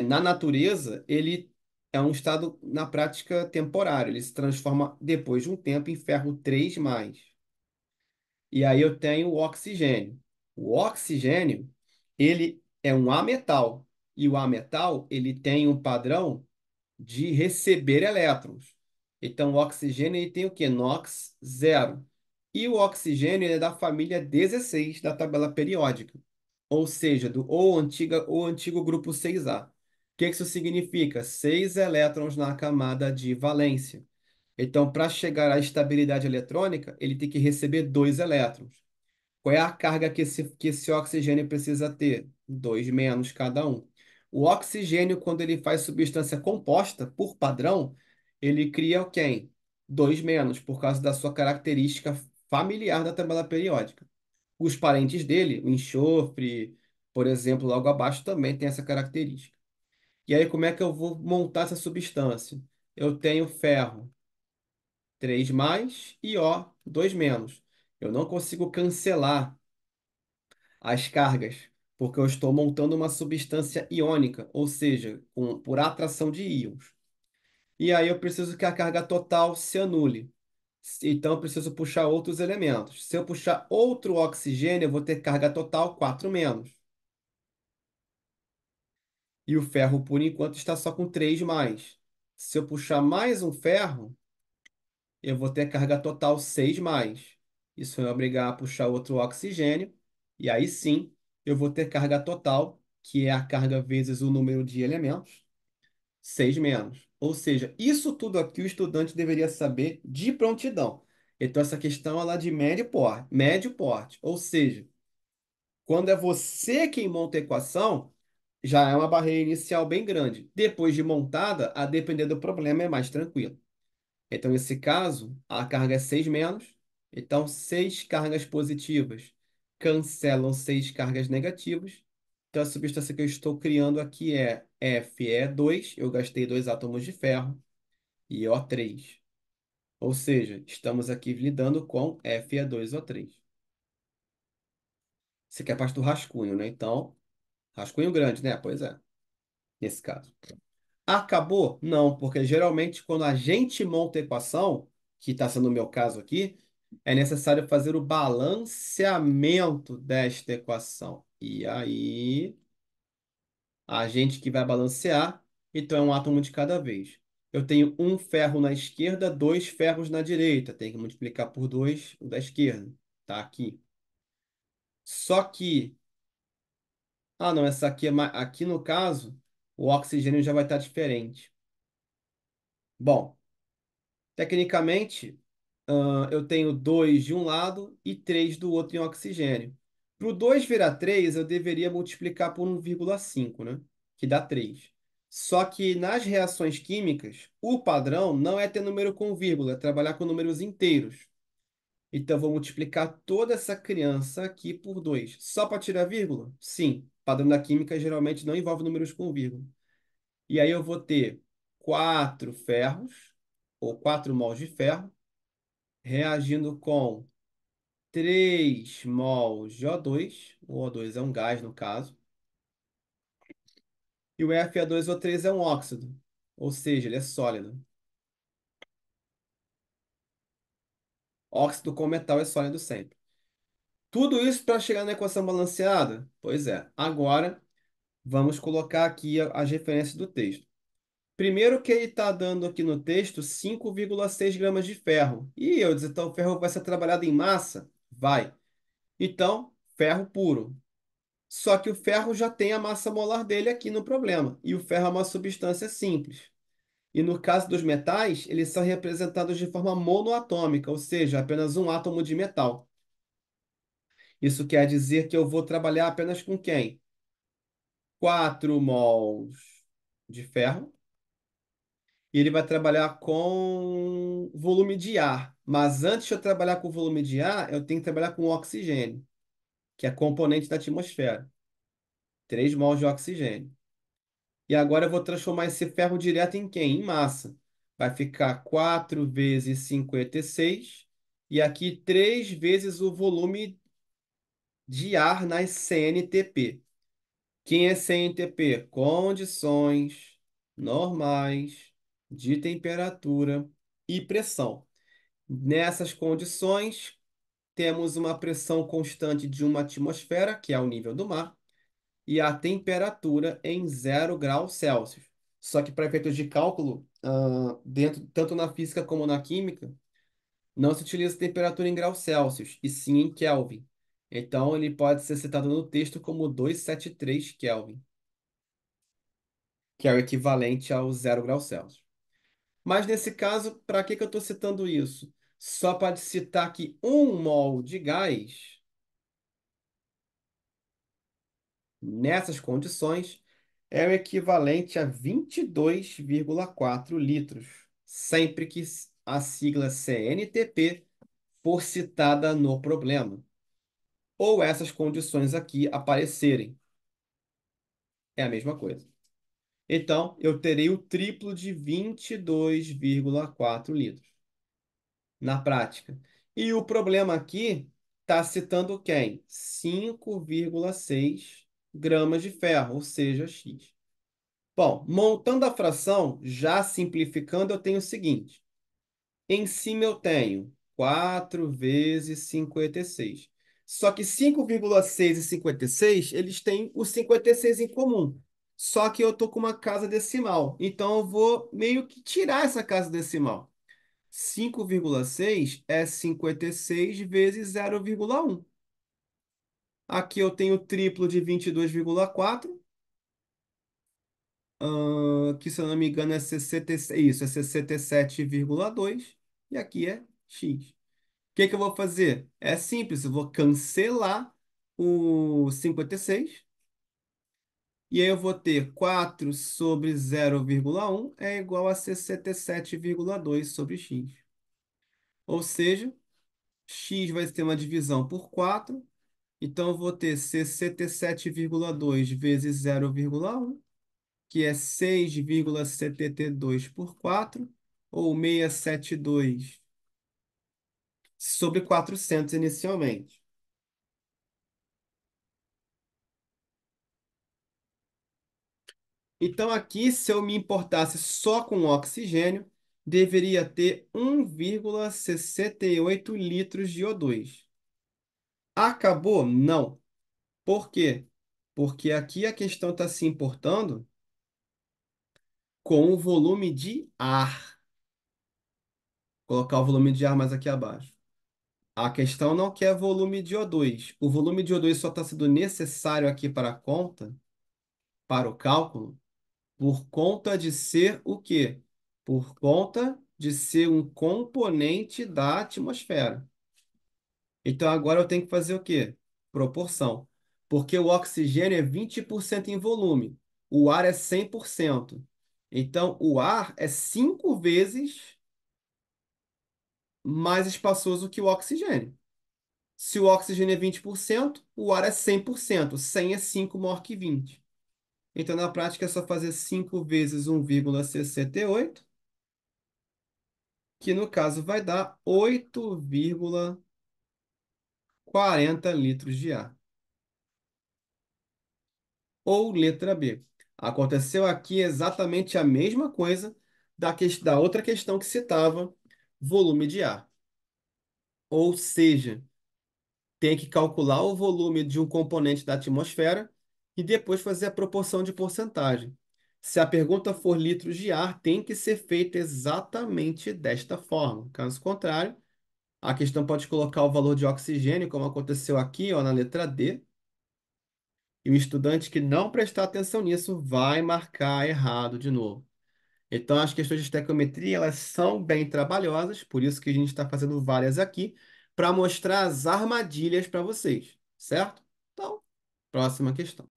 na natureza, ele é um estado, na prática, temporário. Ele se transforma, depois de um tempo, em ferro 3+. E aí eu tenho o oxigênio. O oxigênio, ele é um ametal. E o ametal, ele tem um padrão de receber elétrons. Então, o oxigênio ele tem o quê? NOx zero. E o oxigênio ele é da família 16 da tabela periódica, ou seja, ou antigo grupo 6A. O que isso significa? 6 elétrons na camada de valência. Então, para chegar à estabilidade eletrônica, ele tem que receber 2 elétrons. Qual é a carga que esse oxigênio precisa ter? 2 menos cada um. O oxigênio, quando ele faz substância composta, por padrão, ele cria quem? 2 menos, por causa da sua característica familiar da tabela periódica. Os parentes dele, o enxofre, por exemplo, logo abaixo, também tem essa característica. E aí, como é que eu vou montar essa substância? Eu tenho ferro 3 mais e O 2 menos. Eu não consigo cancelar as cargas, porque eu estou montando uma substância iônica, ou seja, por atração de íons. E aí eu preciso que a carga total se anule. Então eu preciso puxar outros elementos. Se eu puxar outro oxigênio, eu vou ter carga total 4 menos. E o ferro, por enquanto, está só com 3 mais. Se eu puxar mais um ferro, eu vou ter carga total 6 mais. Isso vai me obrigar a puxar outro oxigênio. E aí sim, eu vou ter carga total, que é a carga vezes o número de elementos, 6 menos. Ou seja, isso tudo aqui o estudante deveria saber de prontidão. Então, essa questão ela é de médio porte. Médio porte. Ou seja, quando é você quem monta a equação, já é uma barreira inicial bem grande. Depois de montada, a depender do problema, é mais tranquilo. Então, nesse caso, a carga é 6 menos. Então, 6 cargas positivas cancelam 6 cargas negativas. Então, a substância que eu estou criando aqui é Fe2. Eu gastei 2 átomos de ferro. E O3. Ou seja, estamos aqui lidando com Fe2O3. Isso aqui é a parte do rascunho, né? Então, rascunho grande, né? Pois é, nesse caso. Acabou? Não, porque geralmente quando a gente monta a equação, que está sendo o meu caso aqui, é necessário fazer o balanceamento desta equação. E aí, a gente que vai balancear, então é um átomo de cada vez. Eu tenho um ferro na esquerda, 2 ferros na direita. Tem que multiplicar por 2 o da esquerda. Tá aqui. Só que, não, essa aqui aqui no caso, o oxigênio já vai estar diferente. Bom, tecnicamente, eu tenho 2 de um lado e 3 do outro em oxigênio. Para o 2 virar 3, eu deveria multiplicar por 1,5, né? Que dá 3. Só que nas reações químicas, o padrão não é ter número com vírgula, é trabalhar com números inteiros. Então, eu vou multiplicar toda essa criança aqui por 2. Só para tirar vírgula? Sim. Padrão da química geralmente não envolve números com vírgula. E aí eu vou ter 4 ferros, ou 4 mols de ferro, reagindo com 3 mols de O2. O O2 é um gás, no caso. E o Fe2O3 é um óxido, ou seja, ele é sólido. Óxido com metal é sólido sempre. Tudo isso para chegar na equação balanceada? Pois é. Agora, vamos colocar aqui as referências do texto. Primeiro que ele está dando aqui no texto 5,6 gramas de ferro. E eu disse, então o ferro vai ser trabalhado em massa? Vai. Então, ferro puro. Só que o ferro já tem a massa molar dele aqui no problema. E o ferro é uma substância simples. E no caso dos metais, eles são representados de forma monoatômica, ou seja, apenas um átomo de metal. Isso quer dizer que eu vou trabalhar apenas com quem? 4 mols de ferro. E ele vai trabalhar com volume de ar. Mas antes de eu trabalhar com volume de ar, eu tenho que trabalhar com oxigênio, que é componente da atmosfera. 3 mols de oxigênio. E agora eu vou transformar esse ferro direto em quem? Em massa. Vai ficar 4 vezes 56. E aqui 3 vezes o volume de ar nas CNTP. Quem é CNTP? Condições normais de temperatura e pressão. Nessas condições, temos uma pressão constante de uma atmosfera, que é o nível do mar, e a temperatura em 0 graus Celsius. Só que para efeitos de cálculo, tanto na física como na química, não se utiliza temperatura em graus Celsius, e sim em Kelvin. Então, ele pode ser citado no texto como 273 Kelvin, que é o equivalente ao 0 graus Celsius. Mas nesse caso, para que eu estou citando isso? Só para citar que 1 mol de gás, nessas condições, é o equivalente a 22,4 litros, sempre que a sigla CNTP for citada no problema, ou essas condições aqui aparecerem. É a mesma coisa. Então, eu terei o triplo de 22,4 litros na prática. E o problema aqui está citando quem? 5,6 gramas de ferro, ou seja, X. Bom, montando a fração, já simplificando, eu tenho o seguinte. Em cima eu tenho 4 vezes 56. Só que 5,6 e 56, eles têm o 56 em comum. Só que eu estou com uma casa decimal. Então eu vou meio que tirar essa casa decimal. 5,6 é 56 vezes 0,1. Aqui eu tenho o triplo de 22,4, que se eu não me engano é 66, isso, é 67,2. E aqui é x. O que eu vou fazer? É simples, eu vou cancelar o 56 e aí eu vou ter 4 sobre 0,1 é igual a 67,2 sobre x. Ou seja, x vai ter uma divisão por 4, então eu vou ter 67,2 vezes 0,1, que é 6,72 por 4, ou 672 sobre 400 inicialmente. Então, aqui, se eu me importasse só com oxigênio, deveria ter 1,68 litros de O2. Acabou? Não. Por quê? Porque aqui a questão está se importando com o volume de ar. Vou colocar o volume de ar mais aqui abaixo. A questão não quer volume de O2. O volume de O2 só está sendo necessário aqui para a conta, para o cálculo, por conta de ser o quê? Por conta de ser um componente da atmosfera. Então agora eu tenho que fazer o quê? Proporção. Porque o oxigênio é 20% em volume, o ar é 100%. Então o ar é 5 vezes mais espaçoso que o oxigênio. Se o oxigênio é 20%, o ar é 100%. 100 é 5 maior que 20. Então, na prática, é só fazer 5 vezes 1,68, que no caso vai dar 8,40 litros de ar. Ou letra B. Aconteceu aqui exatamente a mesma coisa da outra questão que citava volume de ar. Ou seja, tem que calcular o volume de um componente da atmosfera e depois fazer a proporção de porcentagem. Se a pergunta for litros de ar, tem que ser feita exatamente desta forma. Caso contrário, a questão pode colocar o valor de oxigênio, como aconteceu aqui, ó, na letra D, e o estudante que não prestar atenção nisso vai marcar errado de novo. Então, as questões de estequiometria, elas são bem trabalhosas, por isso que a gente está fazendo várias aqui, para mostrar as armadilhas para vocês, certo? Então, próxima questão.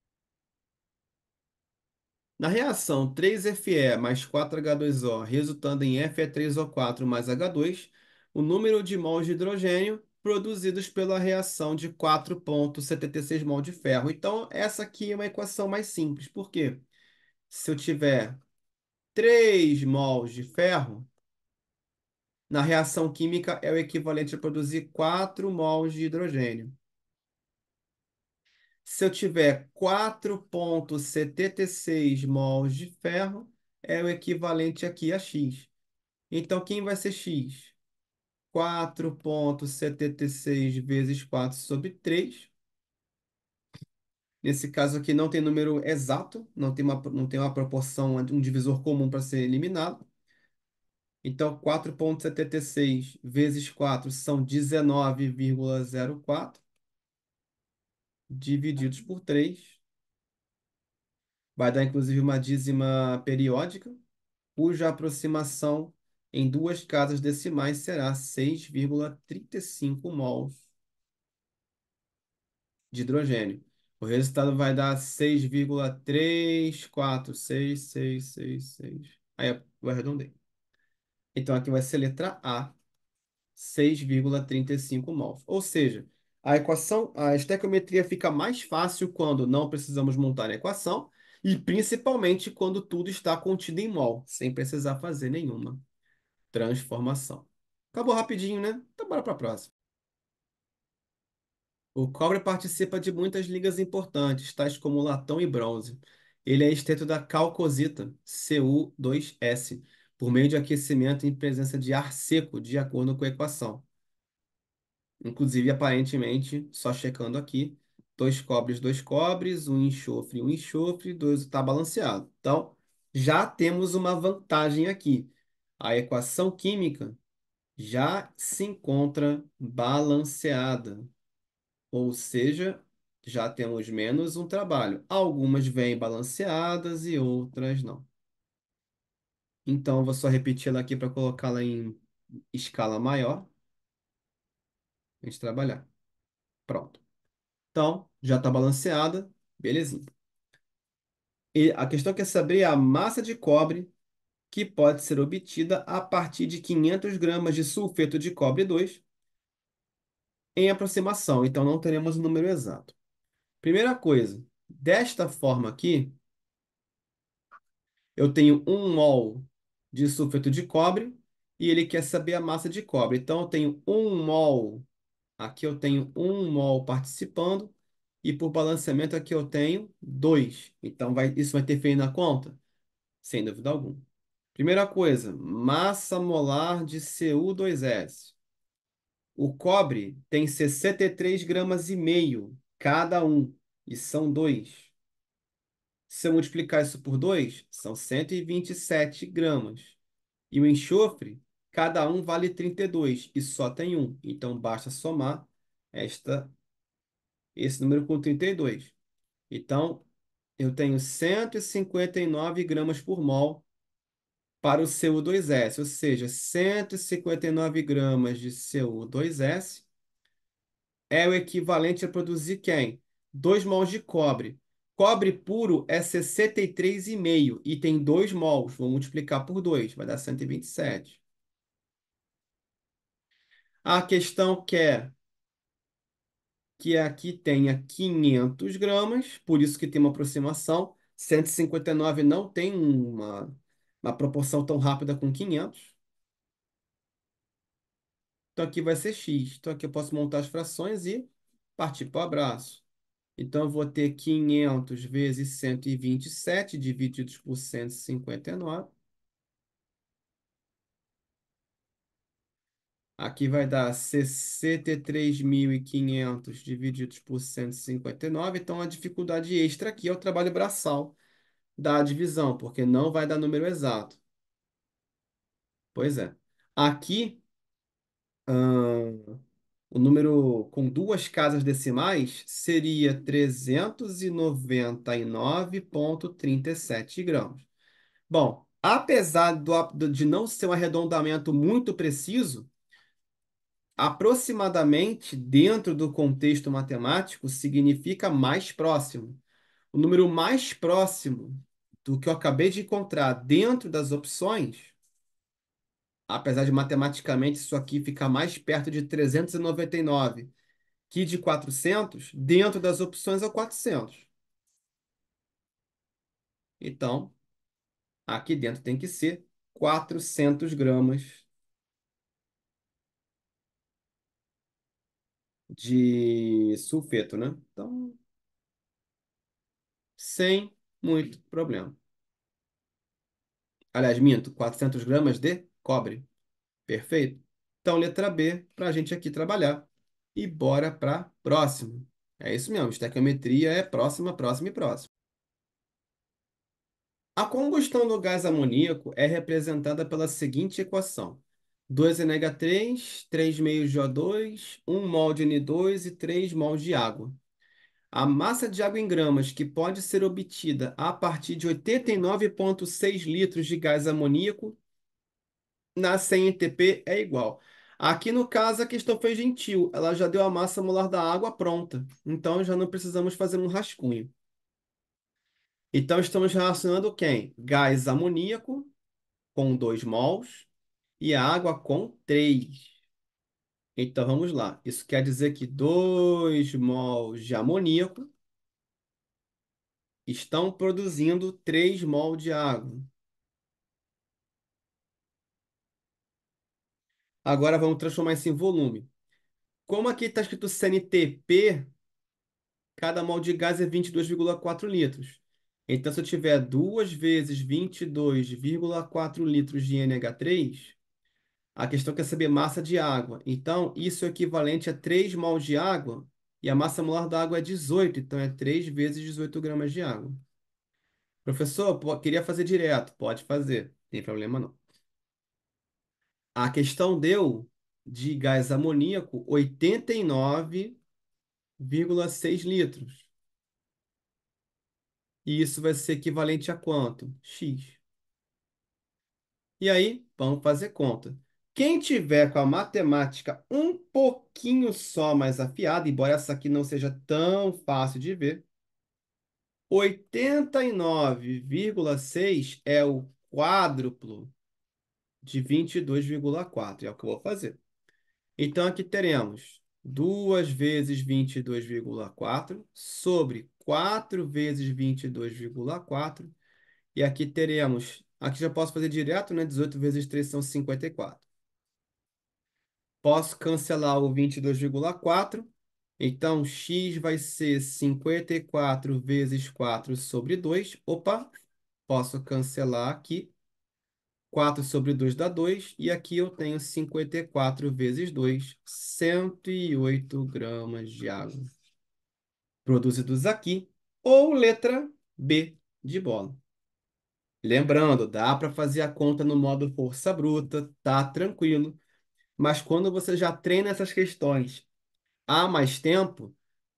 Na reação 3Fe mais 4H2O, resultando em Fe3O4 mais H2, o número de mols de hidrogênio produzidos pela reação de 4,76 mol de ferro. Então, essa aqui é uma equação mais simples. Por quê? Se eu tiver 3 mols de ferro, na reação química é o equivalente a produzir 4 mols de hidrogênio. Se eu tiver 4,76 mols de ferro, é o equivalente aqui a X. Então, quem vai ser X? 4,76 vezes 4 sobre 3. Nesse caso aqui não tem número exato, não tem uma proporção, um divisor comum para ser eliminado. Então, 4,76 vezes 4 são 19,04, divididos por 3. Vai dar, inclusive, uma dízima periódica, cuja aproximação em duas casas decimais será 6,35 mols de hidrogênio. O resultado vai dar 6,34666. Aí eu arredondei. Então aqui vai ser letra A, 6,35 mols. Ou seja, a estequiometria fica mais fácil quando não precisamos montar a equação e principalmente quando tudo está contido em mol, sem precisar fazer nenhuma transformação. Acabou rapidinho, né? Então bora para a próxima. O cobre participa de muitas ligas importantes, tais como latão e bronze. Ele é extraído da calcosita, Cu2S, por meio de aquecimento em presença de ar seco, de acordo com a equação. Inclusive, aparentemente, só checando aqui, dois cobres, um enxofre, dois está balanceado. Então, já temos uma vantagem aqui. A equação química já se encontra balanceada. Ou seja, já temos menos um trabalho. Algumas vêm balanceadas e outras não. Então, eu vou só repetir ela aqui para colocá-la em escala maior, a gente trabalhar. Pronto. Então, já está balanceada, belezinha. E a questão que é saber a massa de cobre que pode ser obtida a partir de 500 gramas de sulfeto de cobre 2 em aproximação. Então, não teremos o número exato. Primeira coisa, desta forma aqui, eu tenho 1 mol de sulfeto de cobre e ele quer saber a massa de cobre. Então, eu tenho 1 mol, aqui eu tenho 1 mol participando e por balanceamento aqui eu tenho 2. Então, isso vai interferir na conta? Sem dúvida alguma. Primeira coisa, massa molar de Cu2S. O cobre tem 63 gramas e meio cada um, e são dois. Se eu multiplicar isso por 2, são 127 gramas. E o enxofre, cada um vale 32 e só tem um. Então basta somar esse número com 32. Então eu tenho 159 gramas por mol para o Cu2S, ou seja, 159 gramas de Cu2S é o equivalente a produzir quem? 2 mols de cobre. Cobre puro é 63,5 e tem 2 mols. Vou multiplicar por 2, vai dar 127. A questão quer que aqui tenha 500 gramas, por isso que tem uma aproximação. 159 não tem uma proporção tão rápida com 500. Então aqui vai ser x. Então aqui eu posso montar as frações e partir para o abraço. Então eu vou ter 500 vezes 127 divididos por 159. Aqui vai dar 63.500 divididos por 159. Então a dificuldade extra aqui é o trabalho braçal da divisão, porque não vai dar número exato. Pois é. Aqui, o número com duas casas decimais seria 399,37 gramas. Bom, apesar de não ser um arredondamento muito preciso, aproximadamente dentro do contexto matemático significa mais próximo. O número mais próximo do que eu acabei de encontrar dentro das opções, apesar de matematicamente isso aqui ficar mais perto de 399 que de 400, dentro das opções é o 400. Então, aqui dentro tem que ser 400 gramas de sulfeto, né? Então, sem muito problema. Aliás, minto, 400 gramas de cobre. Perfeito? Então, letra B, para a gente aqui trabalhar. E bora para próximo. É isso mesmo, estequiometria é próxima, próxima e próxima. A combustão do gás amoníaco é representada pela seguinte equação: 2NH3, 3 meios de O2, 1 mol de N2 e 3 mols de água. A massa de água em gramas que pode ser obtida a partir de 89,6 litros de gás amoníaco na CNTP é igual. Aqui no caso a questão foi gentil, ela já deu a massa molar da água pronta, então já não precisamos fazer um rascunho. Então estamos relacionando quem? Gás amoníaco com 2 mols e a água com 3. Então vamos lá. Isso quer dizer que 2 mols de amoníaco estão produzindo 3 mol de água. Agora vamos transformar isso em volume. Como aqui está escrito CNTP, cada mol de gás é 22,4 litros. Então, se eu tiver 2 vezes 22,4 litros de NH3, a questão quer saber massa de água. Então, isso é equivalente a 3 mol de água, e a massa molar da água é 18, então é 3 vezes 18 gramas de água. Professor, queria fazer direto. Pode fazer, não tem problema não. A questão deu de gás amoníaco 89,6 litros. E isso vai ser equivalente a quanto? X. E aí, vamos fazer conta. Quem tiver com a matemática um pouquinho só mais afiada, embora essa aqui não seja tão fácil de ver, 89,6 é o quádruplo de 22,4. É o que eu vou fazer. Então, aqui teremos 2 vezes 22,4 sobre 4 vezes 22,4. E aqui teremos, aqui já posso fazer direto, né? 18 vezes 3 são 54. Posso cancelar o 22,4. Então, x vai ser 54 vezes 4 sobre 2. Opa, posso cancelar aqui. 4 sobre 2 dá 2. E aqui eu tenho 54 vezes 2, 108 gramas de água produzidos aqui. Ou letra B de bola. Lembrando, dá para fazer a conta no modo força bruta, tá tranquilo. Mas quando você já treina essas questões há mais tempo,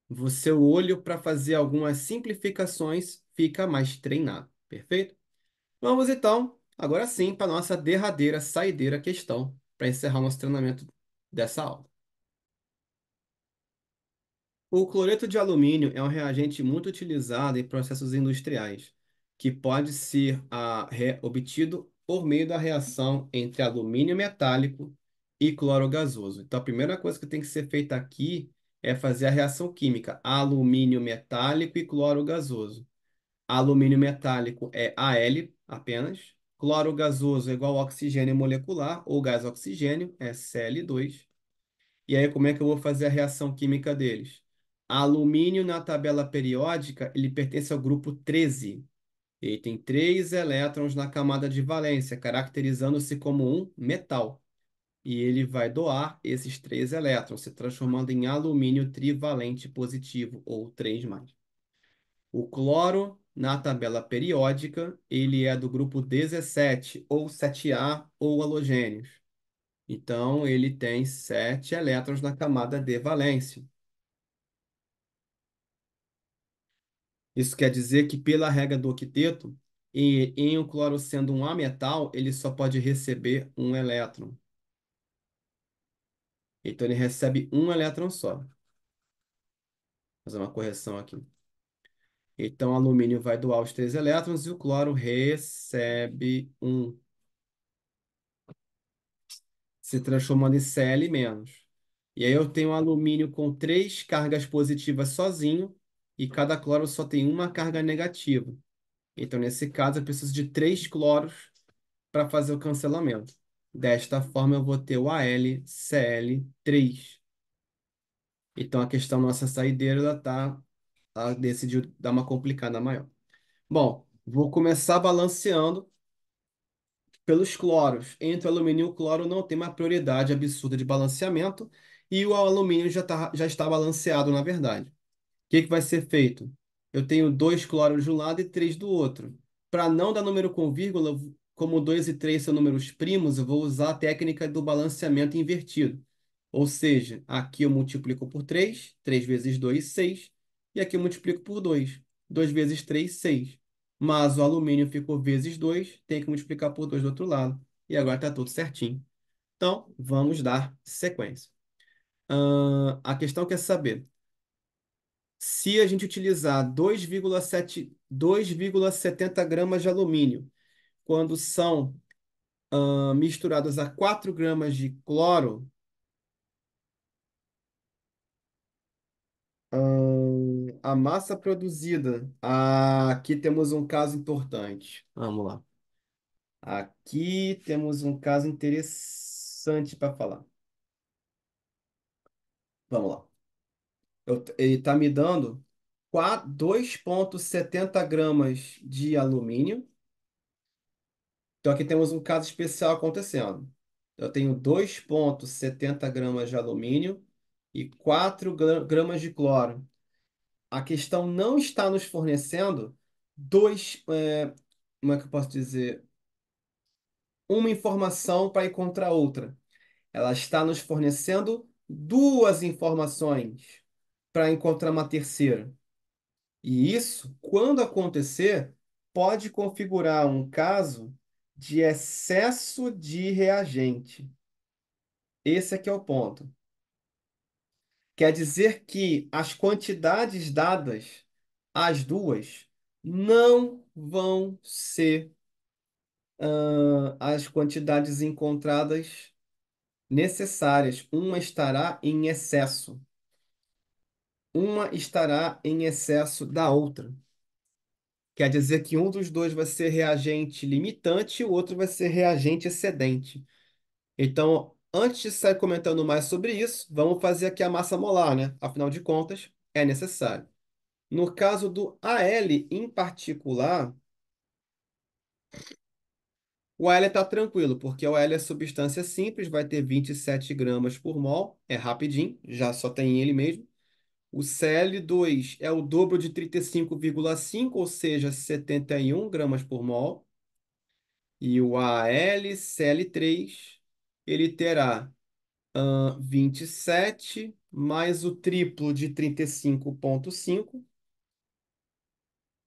o seu olho para fazer algumas simplificações fica mais treinado, perfeito? Vamos então, agora sim, para a nossa derradeira saideira questão, para encerrar nosso treinamento dessa aula. O cloreto de alumínio é um reagente muito utilizado em processos industriais, que pode ser obtido por meio da reação entre alumínio metálico e cloro gasoso. Então, a primeira coisa que tem que ser feita aqui é fazer a reação química alumínio metálico e cloro gasoso. Alumínio metálico é Al apenas. Cloro gasoso é igual a oxigênio molecular ou gás oxigênio, é Cl2. E aí, como é que eu vou fazer a reação química deles? Alumínio na tabela periódica, ele pertence ao grupo 13. Ele tem 3 elétrons na camada de valência, caracterizando-se como um metal. E ele vai doar esses 3 elétrons, se transformando em alumínio trivalente positivo, ou 3+. O cloro, na tabela periódica, ele é do grupo 17, ou 7A, ou halogênios. Então, ele tem 7 elétrons na camada de valência. Isso quer dizer que, pela regra do octeto, em o cloro sendo um ametal, ele só pode receber um elétron. Então, ele recebe um elétron só. Vou fazer uma correção aqui. Então, o alumínio vai doar os 3 elétrons e o cloro recebe um, se transformando em Cl-. E aí eu tenho alumínio com 3 cargas positivas sozinho e cada cloro só tem uma carga negativa. Então, nesse caso, eu preciso de 3 cloros para fazer o cancelamento. Desta forma, eu vou ter o AlCl3. Então, a questão nossa saideira, ela decidiu dar uma complicada maior. Bom, vou começar balanceando pelos cloros. Entre o alumínio e o cloro não tem uma prioridade absurda de balanceamento e o alumínio já está balanceado, na verdade. Que vai ser feito? Eu tenho 2 cloros de um lado e 3 do outro. Para não dar número com vírgula, como 2 e 3 são números primos, eu vou usar a técnica do balanceamento invertido. Ou seja, aqui eu multiplico por 3, 3 vezes 2, 6. E aqui eu multiplico por 2, 2 vezes 3, 6. Mas o alumínio ficou vezes 2, tem que multiplicar por 2 do outro lado. E agora está tudo certinho. Então, vamos dar sequência. A questão quer saber se a gente utilizar 2,70 gramas de alumínio, quando são misturados a 4 gramas de cloro, a massa produzida. Aqui temos um caso importante. Vamos lá. Aqui temos um caso interessante para falar. Vamos lá. Ele está me dando 2,70 gramas de alumínio. Então aqui temos um caso especial acontecendo. Eu tenho 2,70 gramas de alumínio e 4 gramas de cloro. A questão não está nos fornecendo como é que eu posso dizer? Uma informação para encontrar outra. Ela está nos fornecendo duas informações para encontrar uma terceira. E isso, quando acontecer, pode configurar um caso de excesso de reagente. Esse aqui é o ponto. Quer dizer que as quantidades dadas às duas não vão ser as quantidades encontradas necessárias. Uma estará em excesso. Uma estará em excesso da outra. Quer dizer que um dos dois vai ser reagente limitante e o outro vai ser reagente excedente. Então, antes de sair comentando mais sobre isso, vamos fazer aqui a massa molar, né? Afinal de contas, é necessário. No caso do Al em particular, o Al está tranquilo, porque o Al é substância simples, vai ter 27 gramas por mol, é rapidinho, já só tem ele mesmo. O Cl2 é o dobro de 35,5, ou seja, 71 gramas por mol. E o AlCl3, ele terá 27 mais o triplo de 35,5.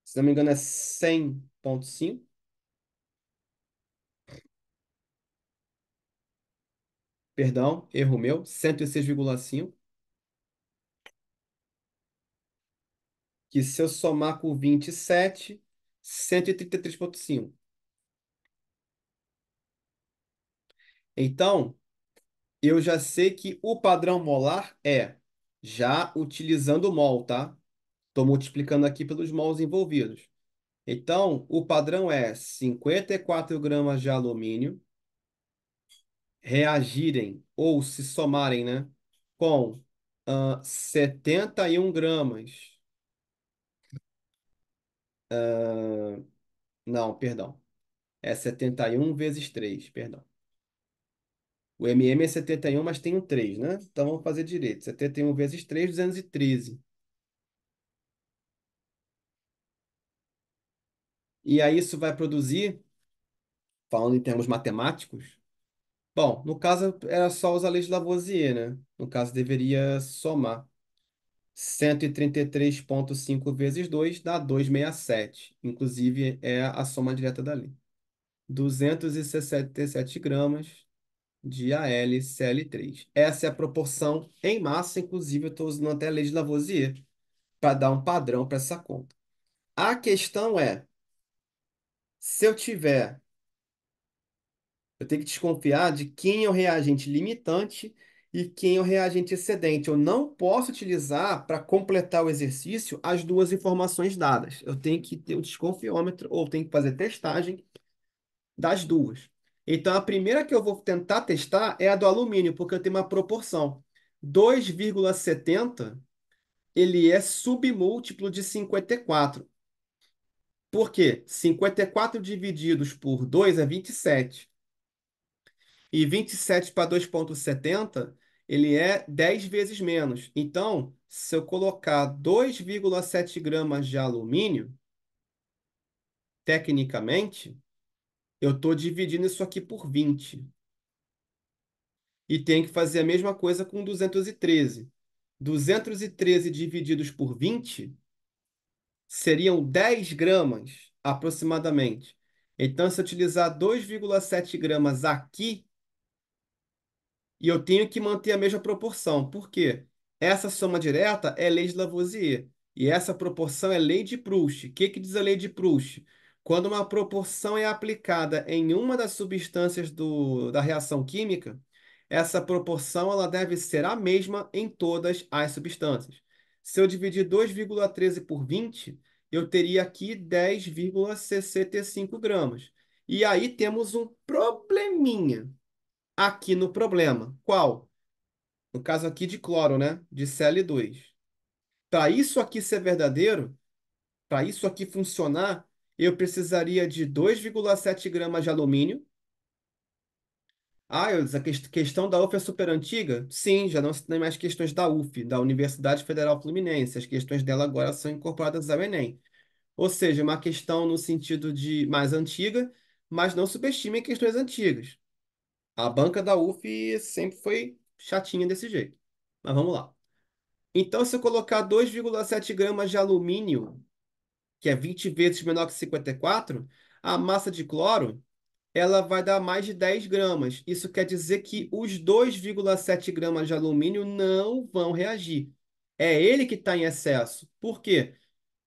Se não me engano, é 100,5. Perdão, erro meu, 106,5. Que se eu somar com 27, 133,5. Então, eu já sei que o padrão molar é já utilizando o mol, tá? Estou multiplicando aqui pelos mols envolvidos. Então, o padrão é 54 gramas de alumínio reagirem ou se somarem, né, com 71 gramas. Não, perdão. É 71 vezes 3, perdão. O MM é 71, mas tem um 3, né? Então vamos fazer direito. 71 vezes 3, 213. E aí isso vai produzir, falando em termos matemáticos, bom, no caso era só usar a lei de Lavoisier, né? No caso deveria somar. 133,5 vezes 2 dá 267. Inclusive, é a soma direta dali. 267 gramas de AlCl3. Essa é a proporção em massa. Inclusive, eu estou usando até a lei de Lavoisier para dar um padrão para essa conta. A questão é, se eu tiver eu tenho que desconfiar de quem é o reagente limitante e quem é o reagente excedente. Eu não posso utilizar para completar o exercício as duas informações dadas. Eu tenho que ter o desconfiômetro ou tenho que fazer testagem das duas. Então, a primeira que eu vou tentar testar é a do alumínio, porque eu tenho uma proporção. 2,70 ele é submúltiplo de 54. Por quê? 54 divididos por 2 é 27. E 27 para 2,70 ele é 10 vezes menos. Então, se eu colocar 2,7 gramas de alumínio, tecnicamente, eu estou dividindo isso aqui por 20. E tenho que fazer a mesma coisa com 213. 213 divididos por 20 seriam 10 gramas, aproximadamente. Então, se eu utilizar 2,7 gramas aqui, E eu tenho que manter a mesma proporção. Por quê? Essa soma direta é lei de Lavoisier. E essa proporção é lei de Proust. O que que diz a lei de Proust? Quando uma proporção é aplicada em uma das substâncias da reação química, essa proporção ela deve ser a mesma em todas as substâncias. Se eu dividir 2,13 por 20, eu teria aqui 10,65 gramas. E aí temos um probleminha aqui no problema. Qual? No caso aqui de cloro, né? De Cl2. Para isso aqui ser verdadeiro, para isso aqui funcionar, eu precisaria de 2,7 gramas de alumínio. Ah, a questão da UF é super antiga? Sim, já não se tem mais questões da UF, da Universidade Federal Fluminense. As questões dela agora são incorporadas ao Enem. Ou seja, uma questão no sentido de mais antiga, mas não subestime questões antigas. A banca da UF sempre foi chatinha desse jeito. Mas vamos lá. Então, se eu colocar 2,7 gramas de alumínio, que é 20 vezes menor que 54, a massa de cloro ela vai dar mais de 10 gramas. Isso quer dizer que os 2,7 gramas de alumínio não vão reagir. É ele que está em excesso. Por quê?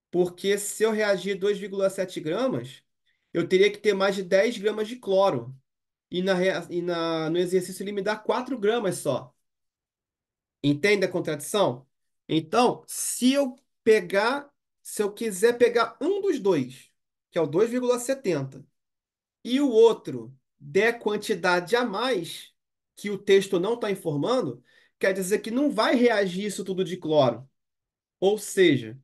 Porque se eu reagir 2,7 gramas, eu teria que ter mais de 10 gramas de cloro. No exercício ele me dá 4 gramas só. Entende a contradição? Então, se eu quiser pegar um dos dois, que é o 2,70, e o outro der quantidade a mais, que o texto não está informando, quer dizer que não vai reagir isso tudo de cloro. Ou seja,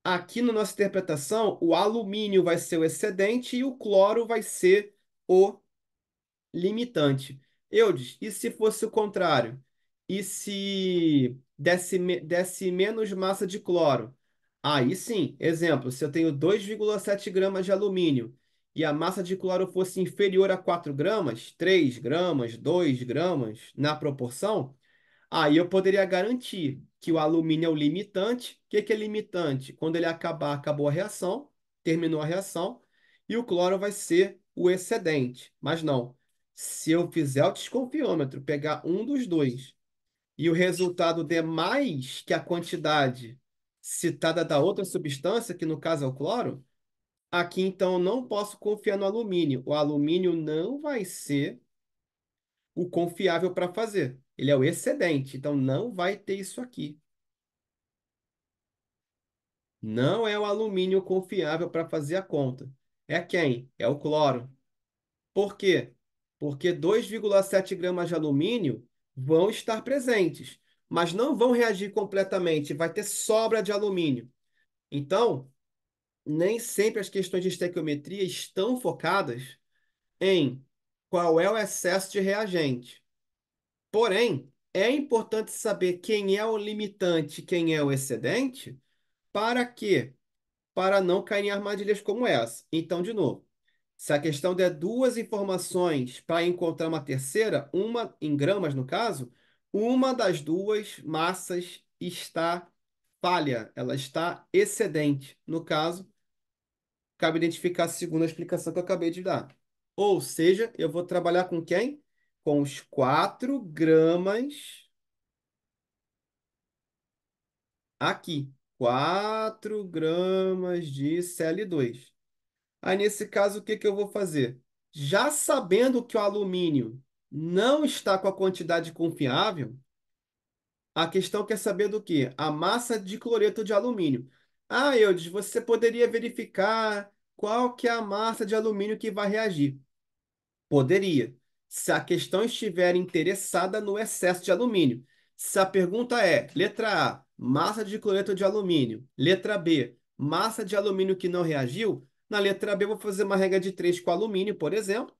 aqui na nossa interpretação, o alumínio vai ser o excedente e o cloro vai ser o limitante. Eudes, e se fosse o contrário? E se desse menos massa de cloro? Aí sim, exemplo, se eu tenho 2,7 gramas de alumínio e a massa de cloro fosse inferior a 4 gramas, 3 gramas, 2 gramas na proporção, aí eu poderia garantir que o alumínio é o limitante. O que que é limitante? Quando ele acabar, acabou a reação, terminou a reação, e o cloro vai ser o excedente. Mas não. Se eu fizer o desconfiômetro, pegar um dos dois, e o resultado der mais que a quantidade citada da outra substância, que no caso é o cloro, aqui então eu não posso confiar no alumínio. O alumínio não vai ser o confiável para fazer. Ele é o excedente, então não vai ter isso aqui. Não é o alumínio confiável para fazer a conta. É quem? É o cloro. Por quê? Porque 2,7 gramas de alumínio vão estar presentes, mas não vão reagir completamente, vai ter sobra de alumínio. Então, nem sempre as questões de estequiometria estão focadas em qual é o excesso de reagente. Porém, é importante saber quem é o limitante, quem é o excedente, para quê? Para não cair em armadilhas como essa. Então, de novo, se a questão der duas informações para encontrar uma terceira, uma em gramas no caso, uma das duas massas está falha, ela está excedente. No caso, cabe identificar a segunda explicação que eu acabei de dar. Ou seja, eu vou trabalhar com quem? Com os 4 gramas aqui. 4 gramas de Cl2. Aí, nesse caso, o que que eu vou fazer? Já sabendo que o alumínio não está com a quantidade confiável, a questão quer saber do quê? A massa de cloreto de alumínio. Ah, Eudes, você poderia verificar qual que é a massa de alumínio que vai reagir? Poderia, se a questão estiver interessada no excesso de alumínio. Se a pergunta é, letra A, massa de cloreto de alumínio, letra B, massa de alumínio que não reagiu, na letra B eu vou fazer uma regra de 3 com alumínio, por exemplo,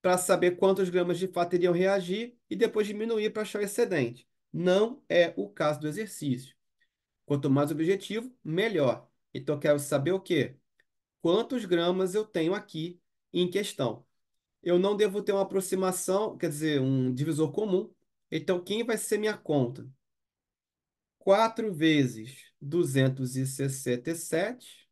para saber quantos gramas de fato iriam reagir e depois diminuir para achar o excedente. Não é o caso do exercício. Quanto mais objetivo, melhor. Então eu quero saber o quê? Quantos gramas eu tenho aqui em questão? Eu não devo ter uma aproximação, quer dizer, um divisor comum. Então, quem vai ser minha conta? 4 vezes 267,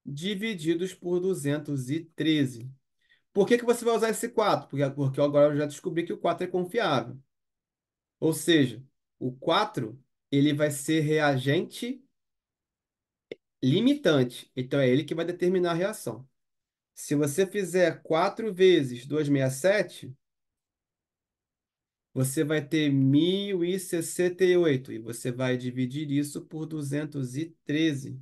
divididos por 213. Por que que você vai usar esse 4? Porque agora eu já descobri que o 4 é confiável. Ou seja, o 4 ele vai ser reagente limitante. Então é ele que vai determinar a reação. Se você fizer 4 vezes 267, você vai ter 1068 e você vai dividir isso por 213.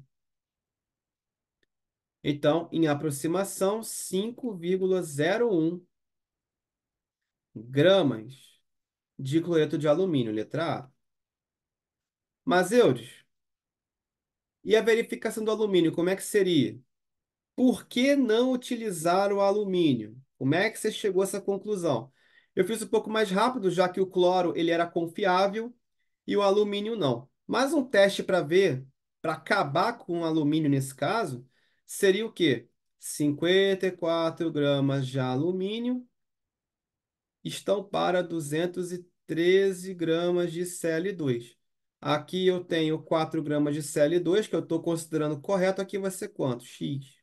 Então, em aproximação, 5,01 gramas de cloreto de alumínio, letra A. Mas, Eudes, e a verificação do alumínio, como é que seria? Por que não utilizar o alumínio? Como é que você chegou a essa conclusão? Eu fiz um pouco mais rápido, já que o cloro ele era confiável e o alumínio não. Mas um teste para ver, para acabar com o alumínio nesse caso, seria o quê? 54 gramas de alumínio estão para 213 gramas de Cl2. Aqui eu tenho 4 gramas de Cl2, que eu estou considerando correto. Aqui vai ser quanto? X.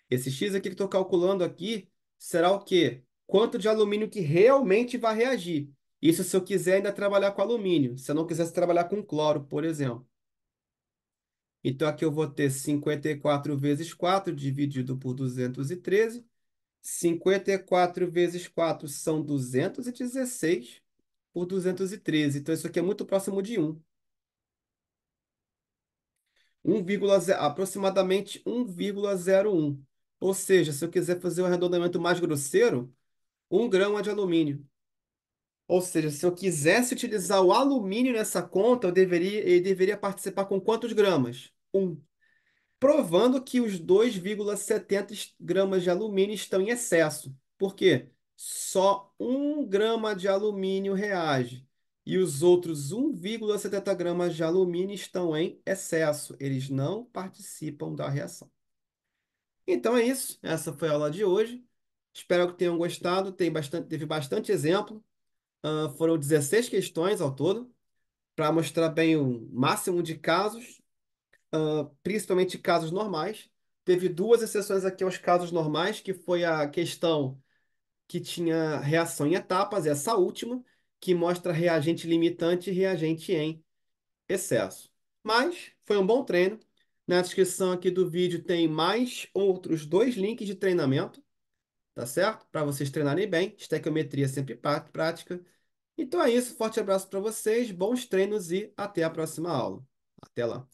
Esse X aqui que estou calculando aqui será o quê? Quanto de alumínio que realmente vai reagir. Isso se eu quiser ainda trabalhar com alumínio. Se eu não quisesse trabalhar com cloro, por exemplo. Então aqui eu vou ter 54 vezes 4 dividido por 213. 54 vezes 4 são 216 por 213. Então isso aqui é muito próximo de 1. Aproximadamente 1,01. Ou seja, se eu quiser fazer um arredondamento mais grosseiro, 1 grama de alumínio. Ou seja, se eu quisesse utilizar o alumínio nessa conta, ele deveria participar com quantos gramas? 1. Provando que os 2,70 gramas de alumínio estão em excesso. Por quê? Só 1 grama de alumínio reage. E os outros 1,70 gramas de alumínio estão em excesso. Eles não participam da reação. Então é isso. Essa foi a aula de hoje. Espero que tenham gostado. Teve bastante exemplo. Foram 16 questões ao todo, para mostrar bem o máximo de casos, principalmente casos normais. Teve duas exceções aqui aos casos normais, que foi a questão que tinha reação em etapas, essa última, que mostra reagente limitante e reagente em excesso. Mas foi um bom treino. Na descrição aqui do vídeo tem mais outros dois links de treinamento, tá certo? Para vocês treinarem bem. Estequiometria sempre prática. Então é isso, forte abraço para vocês, bons treinos e até a próxima aula. Até lá.